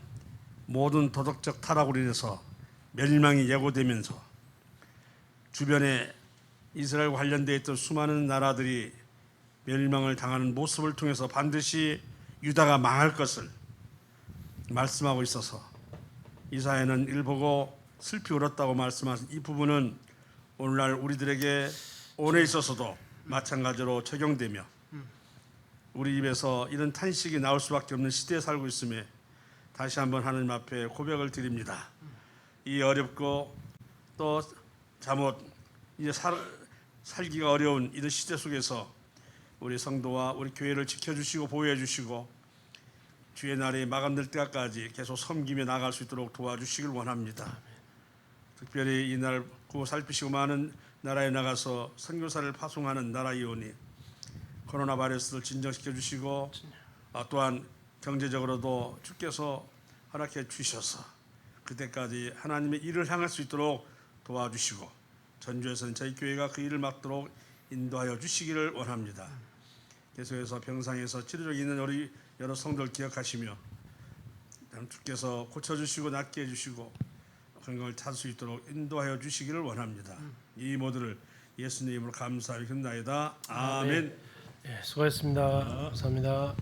모든 도덕적 타락으로 인해서 멸망이 예고되면서 주변에 이스라엘과 관련되어 있던 수많은 나라들이 멸망을 당하는 모습을 통해서 반드시 유다가 망할 것을 말씀하고 있어서 이사야는 이를 보고 슬피 울었다고 말씀하신 이 부분은 오늘날 우리들에게 오늘에 있어서도 마찬가지로 적용되며 우리 입에서 이런 탄식이 나올 수밖에 없는 시대에 살고 있음에 다시 한번 하나님 앞에 고백을 드립니다. 이 어렵고 또 잠옷 이제 살기가 어려운 이런 시대 속에서 우리 성도와 우리 교회를 지켜주시고 보호해 주시고 주의 날이 마감될 때까지 계속 섬기며 나갈 수 있도록 도와주시길 원합니다. 특별히 이날 구호 살피시고 많은 나라에 나가서 선교사를 파송하는 나라 이오니 코로나 바이러스를 진정시켜 주시고 또한 경제적으로도 주께서 허락해 주셔서 그때까지 하나님의 일을 향할 수 있도록 도와주시고 전주에서는 저희 교회가 그 일을 맡도록 인도하여 주시기를 원합니다. 계속해서 병상에서 치료적 있는 우리 여러 성도를 기억하시며 주께서 고쳐주시고 낫게 해주시고 건강을 찾을 수 있도록 인도하여 주시기를 원합니다. 이 모두를 예수님 이름으로 감사하여 기도나이다. 아멘. 예, 수고했습니다. 감사합니다.